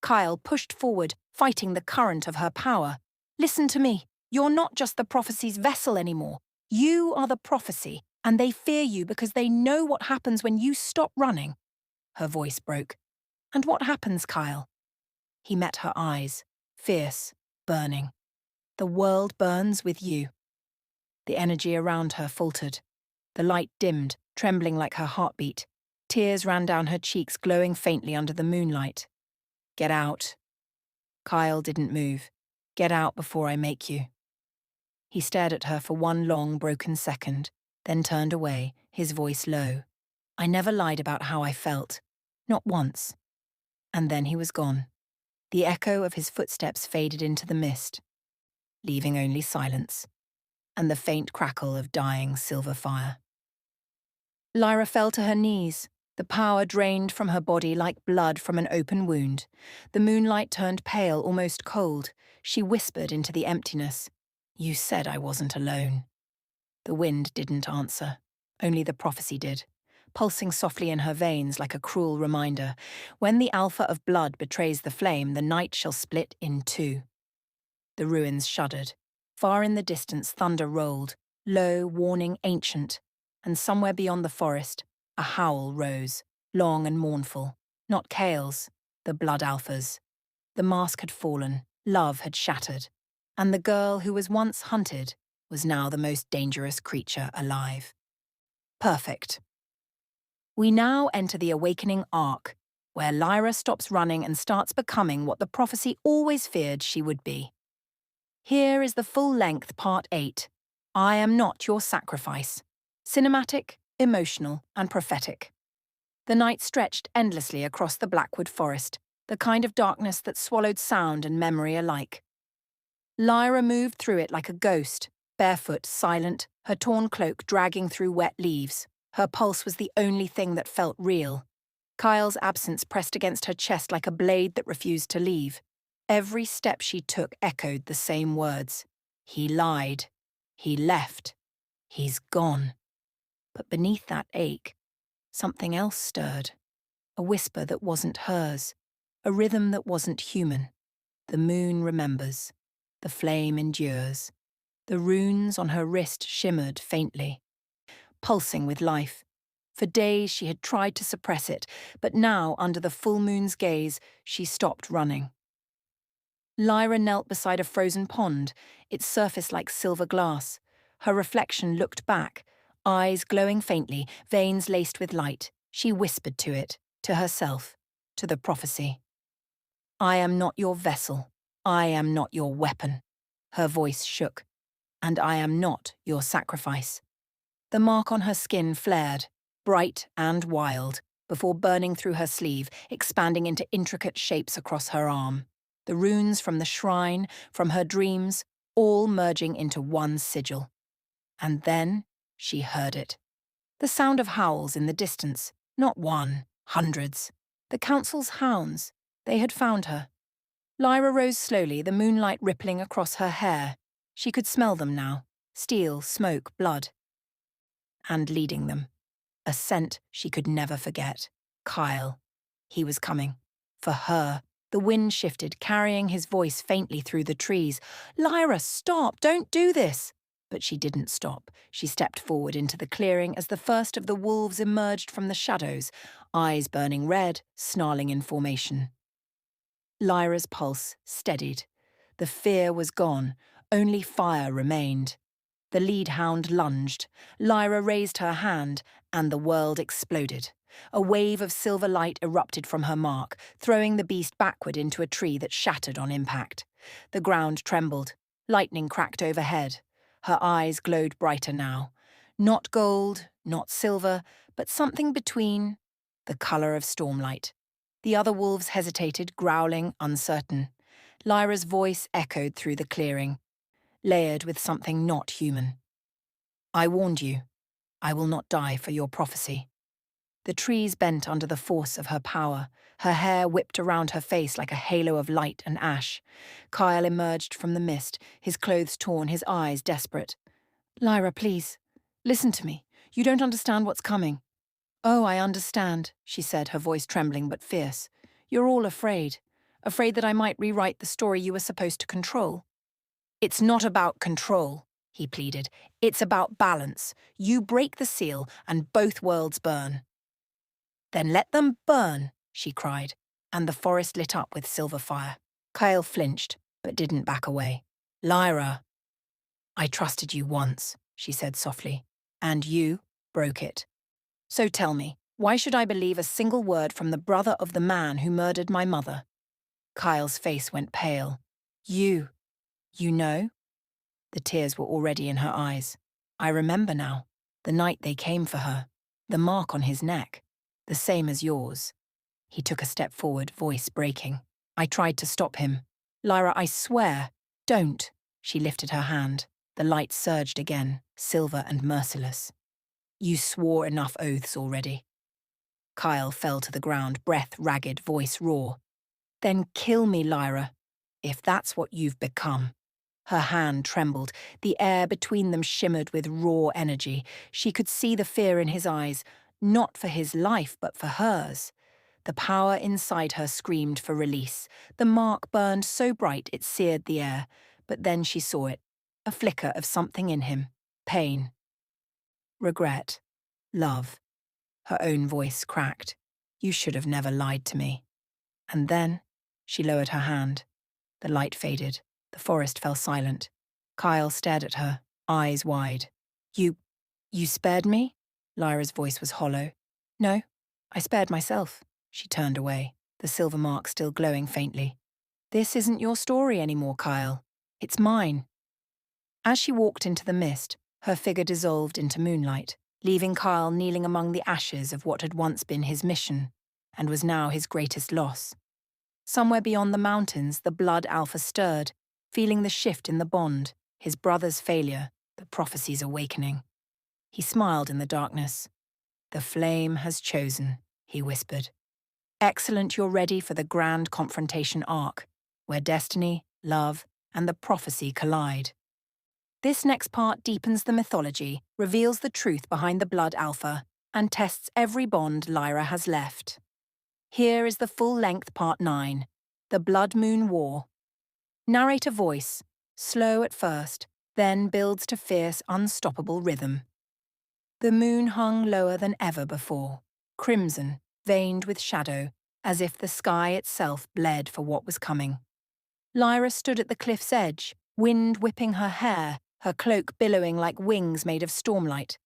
Kyle pushed forward, fighting the current of her power. Listen to me. You're not just the Prophecy's vessel anymore. You are the Prophecy, and they fear you because they know what happens when you stop running. Her voice broke. And what happens, Kyle? He met her eyes, fierce, burning. The world burns with you. The energy around her faltered. The light dimmed, trembling like her heartbeat. Tears ran down her cheeks, glowing faintly under the moonlight. Get out. Kyle didn't move. Get out before I make you. He stared at her for one long, broken second, then turned away, his voice low. I never lied about how I felt. Not once. And then he was gone. The echo of his footsteps faded into the mist, leaving only silence, and the faint crackle of dying silver fire. Lyra fell to her knees, the power drained from her body like blood from an open wound. The moonlight turned pale, almost cold. She whispered into the emptiness, You said I wasn't alone. The wind didn't answer. Only the Prophecy did, pulsing softly in her veins like a cruel reminder. When the Alpha of blood betrays the flame, the night shall split in two. The ruins shuddered. Far in the distance, thunder rolled, low, warning, ancient, and somewhere beyond the forest, a howl rose, long and mournful. Not Kale's, the Blood Alpha's. The mask had fallen, love had shattered, and the girl who was once hunted was now the most dangerous creature alive. Perfect. We now enter the awakening arc, where Lyra stops running and starts becoming what the prophecy always feared she would be. Here is the full-length Part 8, I Am Not Your Sacrifice. Cinematic, emotional, and prophetic. The night stretched endlessly across the Blackwood Forest, the kind of darkness that swallowed sound and memory alike. Lyra moved through it like a ghost, barefoot, silent, her torn cloak dragging through wet leaves. Her pulse was the only thing that felt real. Kyle's absence pressed against her chest like a blade that refused to leave. Every step she took echoed the same words. He lied. He left. He's gone. But beneath that ache, something else stirred. A whisper that wasn't hers. A rhythm that wasn't human. The moon remembers. The flame endures. The runes on her wrist shimmered faintly, pulsing with life. For days she had tried to suppress it, but now, under the full moon's gaze, she stopped running. Lyra knelt beside a frozen pond, its surface like silver glass. Her reflection looked back, eyes glowing faintly, veins laced with light. She whispered to it, to herself, to the prophecy. I am not your vessel. I am not your weapon. Her voice shook. And I am not your sacrifice. The mark on her skin flared, bright and wild, before burning through her sleeve, expanding into intricate shapes across her arm. The runes from the shrine, from her dreams, all merging into one sigil. And then she heard it. The sound of howls in the distance, not one, hundreds. The council's hounds. They had found her. Lyra rose slowly, the moonlight rippling across her hair. She could smell them now. Steel, smoke, blood. And leading them. A scent she could never forget. Kyle. He was coming. For her. The wind shifted, carrying his voice faintly through the trees. Lyra, stop! Don't do this! But she didn't stop. She stepped forward into the clearing as the first of the wolves emerged from the shadows, eyes burning red, snarling in formation. Lyra's pulse steadied. The fear was gone. Only fire remained. The lead hound lunged. Lyra raised her hand, and the world exploded. A wave of silver light erupted from her mark, throwing the beast backward into a tree that shattered on impact. The ground trembled. Lightning cracked overhead. Her eyes glowed brighter now. Not gold, not silver, but something between. The colour of stormlight. The other wolves hesitated, growling, uncertain. Lyra's voice echoed through the clearing, layered with something not human. I warned you. I will not die for your prophecy. The trees bent under the force of her power. Her hair whipped around her face like a halo of light and ash. Kyle emerged from the mist, his clothes torn, his eyes desperate. Lyra, please, listen to me. You don't understand what's coming. Oh, I understand, she said, her voice trembling but fierce. You're all afraid. Afraid that I might rewrite the story you were supposed to control. It's not about control, he pleaded. It's about balance. You break the seal and both worlds burn. Then let them burn, she cried, and the forest lit up with silver fire. Kyle flinched, but didn't back away. Lyra. I trusted you once, she said softly, and you broke it. So tell me, why should I believe a single word from the brother of the man who murdered my mother? Kyle's face went pale. You know? The tears were already in her eyes. I remember now. The night they came for her. The mark on his neck. The same as yours. He took a step forward, voice breaking. I tried to stop him. Lyra, I swear. Don't. She lifted her hand. The light surged again, silver and merciless. You swore enough oaths already. Kyle fell to the ground, breath ragged, voice raw. Then kill me, Lyra, if that's what you've become. Her hand trembled. The air between them shimmered with raw energy. She could see the fear in his eyes, not for his life, but for hers. The power inside her screamed for release. The mark burned so bright it seared the air, but then she saw it, a flicker of something in him, pain. Regret. Love. Her own voice cracked. You should have never lied to me. And then she lowered her hand. The light faded. The forest fell silent. Kyle stared at her, eyes wide. You spared me? Lyra's voice was hollow. No, I spared myself. She turned away, the silver mark still glowing faintly. This isn't your story anymore, Kyle. It's mine. As she walked into the mist, her figure dissolved into moonlight, leaving Kyle kneeling among the ashes of what had once been his mission, and was now his greatest loss. Somewhere beyond the mountains, the blood alpha stirred, feeling the shift in the bond, his brother's failure, the prophecy's awakening. He smiled in the darkness. The flame has chosen, he whispered. Excellent, you're ready for the grand confrontation arc, where destiny, love, and the prophecy collide. This next part deepens the mythology, reveals the truth behind the blood alpha, and tests every bond Lyra has left. Here is the full-length Part 9, The Blood Moon War. Narrator voice, slow at first, then builds to fierce, unstoppable rhythm. The moon hung lower than ever before, crimson, veined with shadow, as if the sky itself bled for what was coming. Lyra stood at the cliff's edge, wind whipping her hair, her cloak billowing like wings made of stormlight.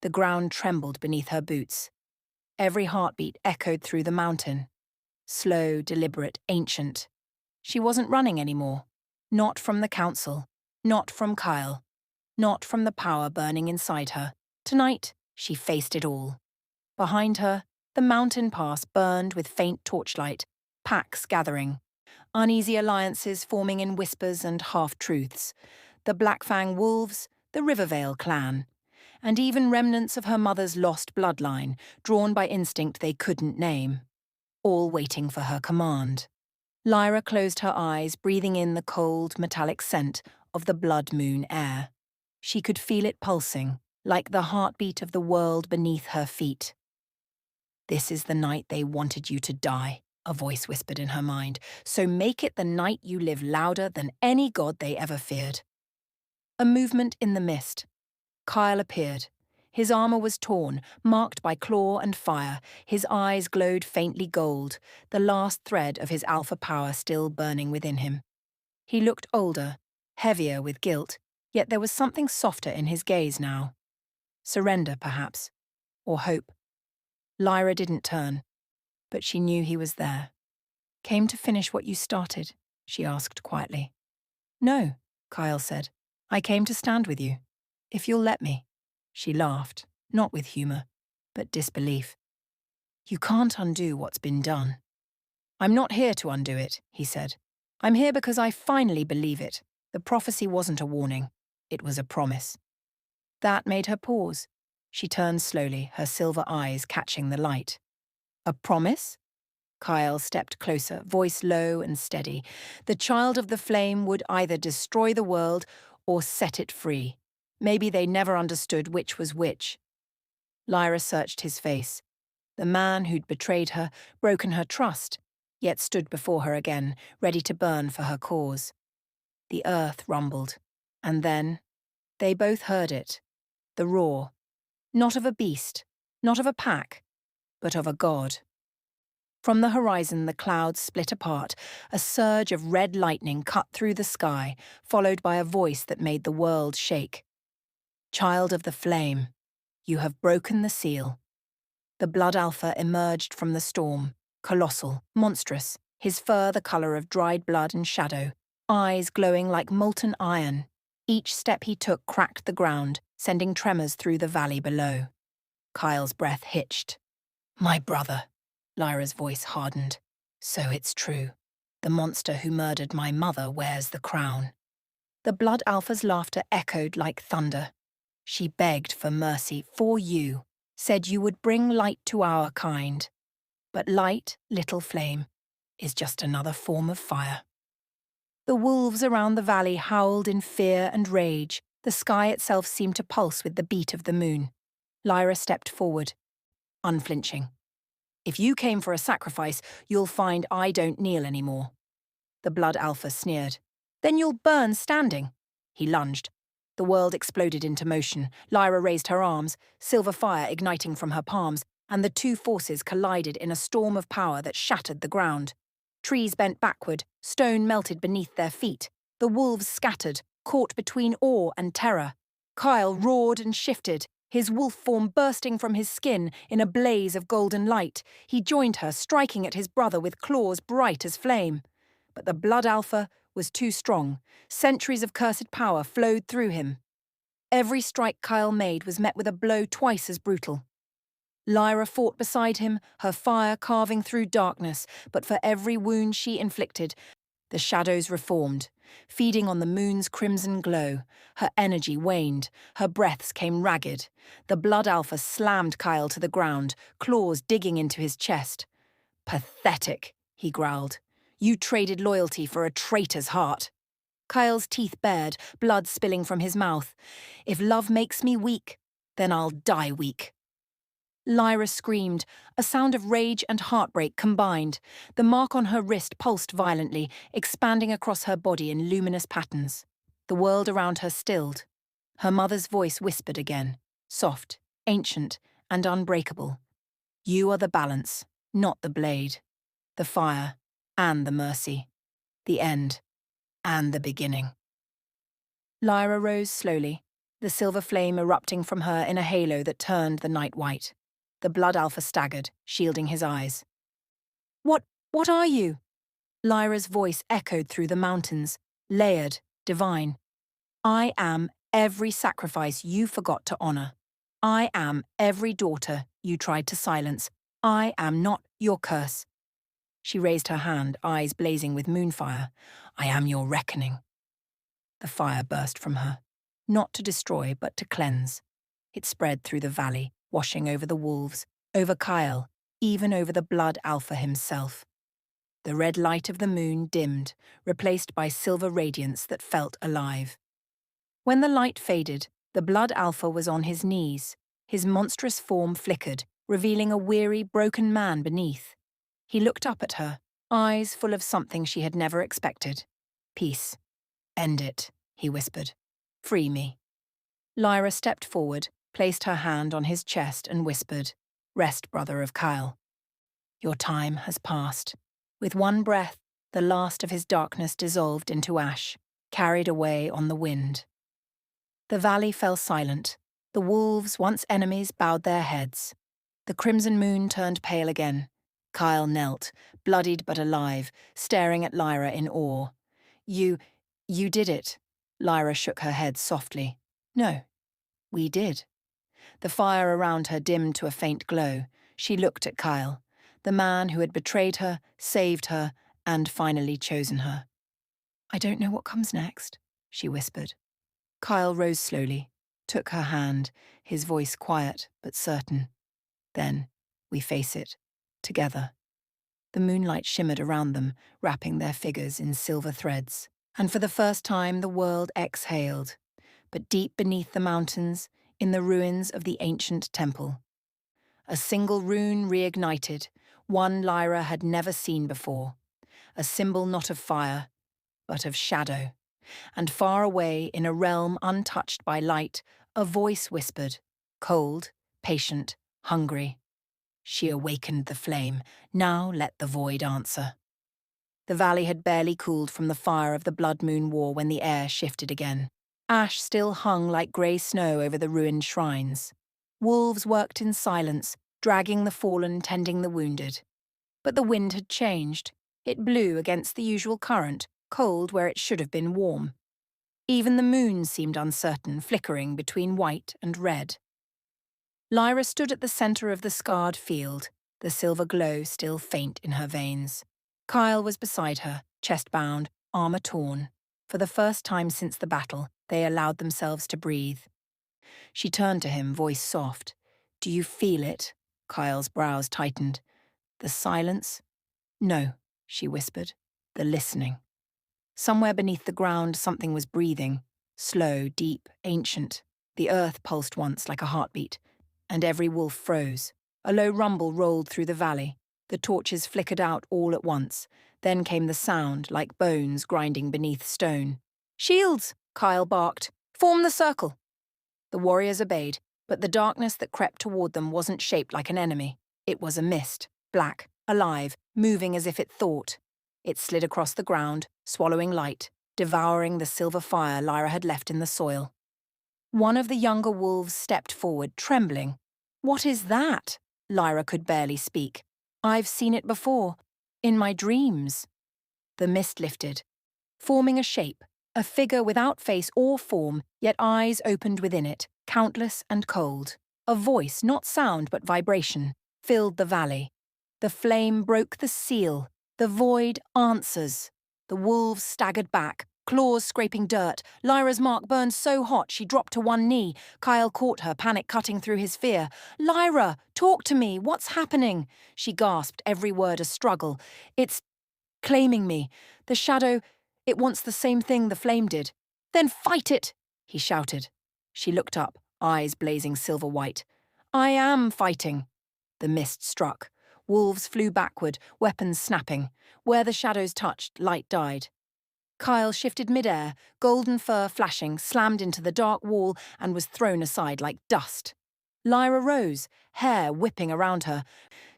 The ground trembled beneath her boots. Every heartbeat echoed through the mountain. Slow, deliberate, ancient. She wasn't running anymore. Not from the council. Not from Kyle. Not from the power burning inside her. Tonight, she faced it all. Behind her, the mountain pass burned with faint torchlight, packs gathering. Uneasy alliances forming in whispers and half-truths. The Blackfang Wolves, the Rivervale clan, and even remnants of her mother's lost bloodline, drawn by instinct they couldn't name, all waiting for her command. Lyra closed her eyes, breathing in the cold, metallic scent of the blood moon air. She could feel it pulsing, like the heartbeat of the world beneath her feet. This is the night they wanted you to die, a voice whispered in her mind, so make it the night you live louder than any god they ever feared. A movement in the mist. Kyle appeared. His armor was torn, marked by claw and fire. His eyes glowed faintly gold, the last thread of his alpha power still burning within him. He looked older, heavier with guilt, yet there was something softer in his gaze now. Surrender, perhaps, or hope. Lyra didn't turn, but she knew he was there. Came to finish what you started, she asked quietly. No, Kyle said. I came to stand with you. If you'll let me. She laughed, not with humor, but disbelief. You can't undo what's been done. I'm not here to undo it, he said. I'm here because I finally believe it. The prophecy wasn't a warning. It was a promise. That made her pause. She turned slowly, her silver eyes catching the light. A promise? Kyle stepped closer, voice low and steady. The child of the flame would either destroy the world or set it free. Maybe they never understood which was which. Lyra searched his face. The man who'd betrayed her, broken her trust, yet stood before her again, ready to burn for her cause. The earth rumbled, and then they both heard it. The roar. Not of a beast, not of a pack, but of a god. From the horizon, the clouds split apart. A surge of red lightning cut through the sky, followed by a voice that made the world shake. Child of the flame, you have broken the seal. The blood alpha emerged from the storm, colossal, monstrous, his fur the color of dried blood and shadow, eyes glowing like molten iron. Each step he took cracked the ground, sending tremors through the valley below. Kyle's breath hitched. My brother. Lyra's voice hardened. So it's true. The monster who murdered my mother wears the crown. The blood alpha's laughter echoed like thunder. She begged for mercy, for you, said you would bring light to our kind. But light, little flame, is just another form of fire. The wolves around the valley howled in fear and rage. The sky itself seemed to pulse with the beat of the moon. Lyra stepped forward, unflinching. If you came for a sacrifice, you'll find I don't kneel anymore. The blood alpha sneered. Then you'll burn standing. He lunged. The world exploded into motion. Lyra raised her arms, silver fire igniting from her palms, and the two forces collided in a storm of power that shattered the ground. Trees bent backward, stone melted beneath their feet. The wolves scattered, caught between awe and terror. Kyle roared and shifted, his wolf form bursting from his skin in a blaze of golden light. He joined her, striking at his brother with claws bright as flame. But the blood alpha was too strong. Centuries of cursed power flowed through him. Every strike Kyle made was met with a blow twice as brutal. Lyra fought beside him, her fire carving through darkness, but for every wound she inflicted, the shadows reformed, feeding on the moon's crimson glow. Her energy waned, her breaths came ragged. The blood alpha slammed Kyle to the ground, claws digging into his chest. "Pathetic," he growled. "You traded loyalty for a traitor's heart." Kyle's teeth bared, blood spilling from his mouth. "If love makes me weak, then I'll die weak." Lyra screamed, a sound of rage and heartbreak combined. The mark on her wrist pulsed violently, expanding across her body in luminous patterns. The world around her stilled. Her mother's voice whispered again, soft, ancient, and unbreakable. "You are the balance, not the blade. The fire, and the mercy. The end, and the beginning." Lyra rose slowly, the silver flame erupting from her in a halo that turned the night white. The blood alpha staggered, shielding his eyes. What are you?" Lyra's voice echoed through the mountains, layered, divine. "I am every sacrifice you forgot to honor. I am every daughter you tried to silence. I am not your curse." She raised her hand, eyes blazing with moonfire. "I am your reckoning." The fire burst from her, not to destroy but to cleanse. It spread through the valley, washing over the wolves, over Kyle, even over the blood alpha himself. The red light of the moon dimmed, replaced by silver radiance that felt alive. When the light faded, the blood alpha was on his knees. His monstrous form flickered, revealing a weary, broken man beneath. He looked up at her, eyes full of something she had never expected. "Peace. End it," he whispered. "Free me." Lyra stepped forward, placed her hand on his chest and whispered, "Rest, brother of Kyle. Your time has passed." With one breath, the last of his darkness dissolved into ash, carried away on the wind. The valley fell silent. The wolves, once enemies, bowed their heads. The crimson moon turned pale again. Kyle knelt, bloodied but alive, staring at Lyra in awe. You did it." Lyra shook her head softly. "No, we did." The fire around her dimmed to a faint glow. She looked at Kyle, the man who had betrayed her, saved her, and finally chosen her. "I don't know what comes next," she whispered. Kyle rose slowly, took her hand, his voice quiet but certain. "Then we face it, together." The moonlight shimmered around them, wrapping their figures in silver threads. And for the first time the world exhaled. But deep beneath the mountains, in the ruins of the ancient temple, a single rune reignited, one Lyra had never seen before. A symbol not of fire, but of shadow. And far away, in a realm untouched by light, a voice whispered, cold, patient, hungry. She awakened the flame. Now let the void answer. The valley had barely cooled from the fire of the Blood Moon War when the air shifted again. Ash still hung like grey snow over the ruined shrines. Wolves worked in silence, dragging the fallen, tending the wounded. But the wind had changed. It blew against the usual current, cold where it should have been warm. Even the moon seemed uncertain, flickering between white and red. Lyra stood at the centre of the scarred field, the silver glow still faint in her veins. Kyle was beside her, chest-bound, armour torn. For the first time since the battle, they allowed themselves to breathe. She turned to him, voice soft. "Do you feel it?" Kyle's brows tightened. "The silence?" "No," she whispered. "The listening." Somewhere beneath the ground something was breathing. Slow, deep, ancient. The earth pulsed once like a heartbeat, and every wolf froze. A low rumble rolled through the valley. The torches flickered out all at once. Then came the sound, like bones grinding beneath stone. "Shields!" Kyle barked. "Form the circle!" The warriors obeyed, but the darkness that crept toward them wasn't shaped like an enemy. It was a mist, black, alive, moving as if it thought. It slid across the ground, swallowing light, devouring the silver fire Lyra had left in the soil. One of the younger wolves stepped forward, trembling. "What is that?" Lyra could barely speak. "I've seen it before. In my dreams." The mist lifted, forming a shape, a figure without face or form, yet eyes opened within it, countless and cold. A voice, not sound but vibration, filled the valley. The flame broke the seal. The void answers. The wolves staggered back, claws scraping dirt. Lyra's mark burned so hot she dropped to one knee. Kyle caught her, panic cutting through his fear. "Lyra, talk to me. What's happening?" She gasped, every word a struggle. "It's claiming me. The shadow, it wants the same thing the flame did." "Then fight it!" he shouted. She looked up, eyes blazing silver white. "I am fighting." The mist struck. Wolves flew backward, weapons snapping. Where the shadows touched, light died. Kyle shifted midair, golden fur flashing, slammed into the dark wall and was thrown aside like dust. Lyra rose, hair whipping around her,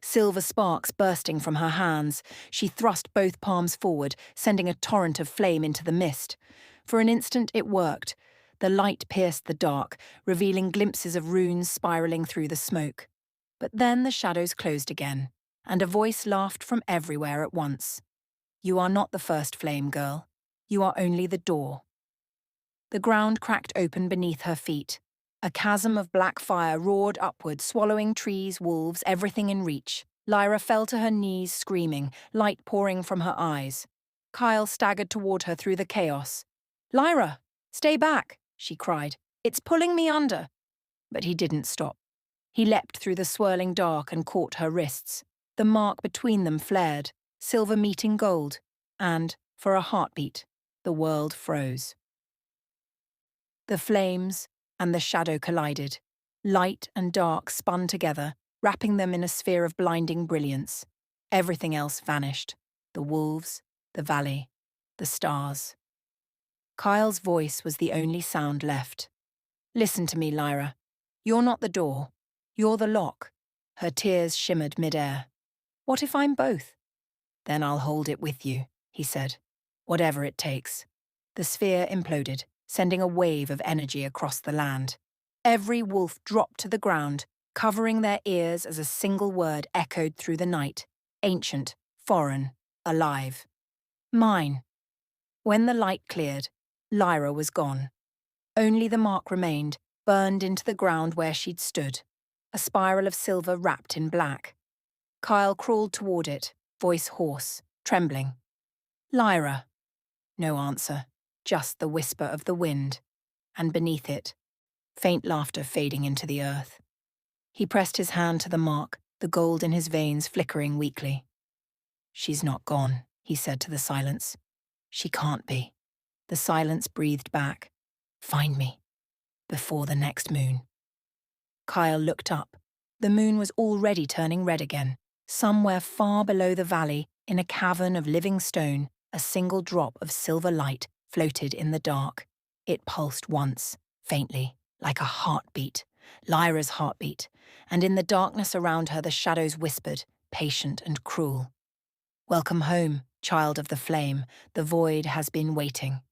silver sparks bursting from her hands. She thrust both palms forward, sending a torrent of flame into the mist. For an instant it worked. The light pierced the dark, revealing glimpses of runes spiraling through the smoke. But then the shadows closed again, and a voice laughed from everywhere at once. "You are not the first flame, girl. You are only the door." The ground cracked open beneath her feet. A chasm of black fire roared upward, swallowing trees, wolves, everything in reach. Lyra fell to her knees, screaming, light pouring from her eyes. Kyle staggered toward her through the chaos. "Lyra, stay back," she cried. "It's pulling me under." But he didn't stop. He leapt through the swirling dark and caught her wrists. The mark between them flared, silver meeting gold, and, for a heartbeat, the world froze. The flames and the shadow collided. Light and dark spun together, wrapping them in a sphere of blinding brilliance. Everything else vanished. The wolves, the valley, the stars. Kyle's voice was the only sound left. "Listen to me, Lyra. You're not the door. You're the lock." Her tears shimmered midair. "What if I'm both?" "Then I'll hold it with you," he said. "Whatever it takes." The sphere imploded, sending a wave of energy across the land. Every wolf dropped to the ground, covering their ears as a single word echoed through the night. Ancient, foreign, alive. Mine. When the light cleared, Lyra was gone. Only the mark remained, burned into the ground where she'd stood, a spiral of silver wrapped in black. Kyle crawled toward it, voice hoarse, trembling. "Lyra." No answer, just the whisper of the wind, and beneath it, faint laughter fading into the earth. He pressed his hand to the mark, the gold in his veins flickering weakly. "She's not gone," he said to the silence. "She can't be." The silence breathed back. "Find me, before the next moon." Kyle looked up. The moon was already turning red again. Somewhere far below the valley, in a cavern of living stone, a single drop of silver light floated in the dark. It pulsed once, faintly, like a heartbeat, Lyra's heartbeat, and in the darkness around her the shadows whispered, patient and cruel. "Welcome home, child of the flame. The void has been waiting."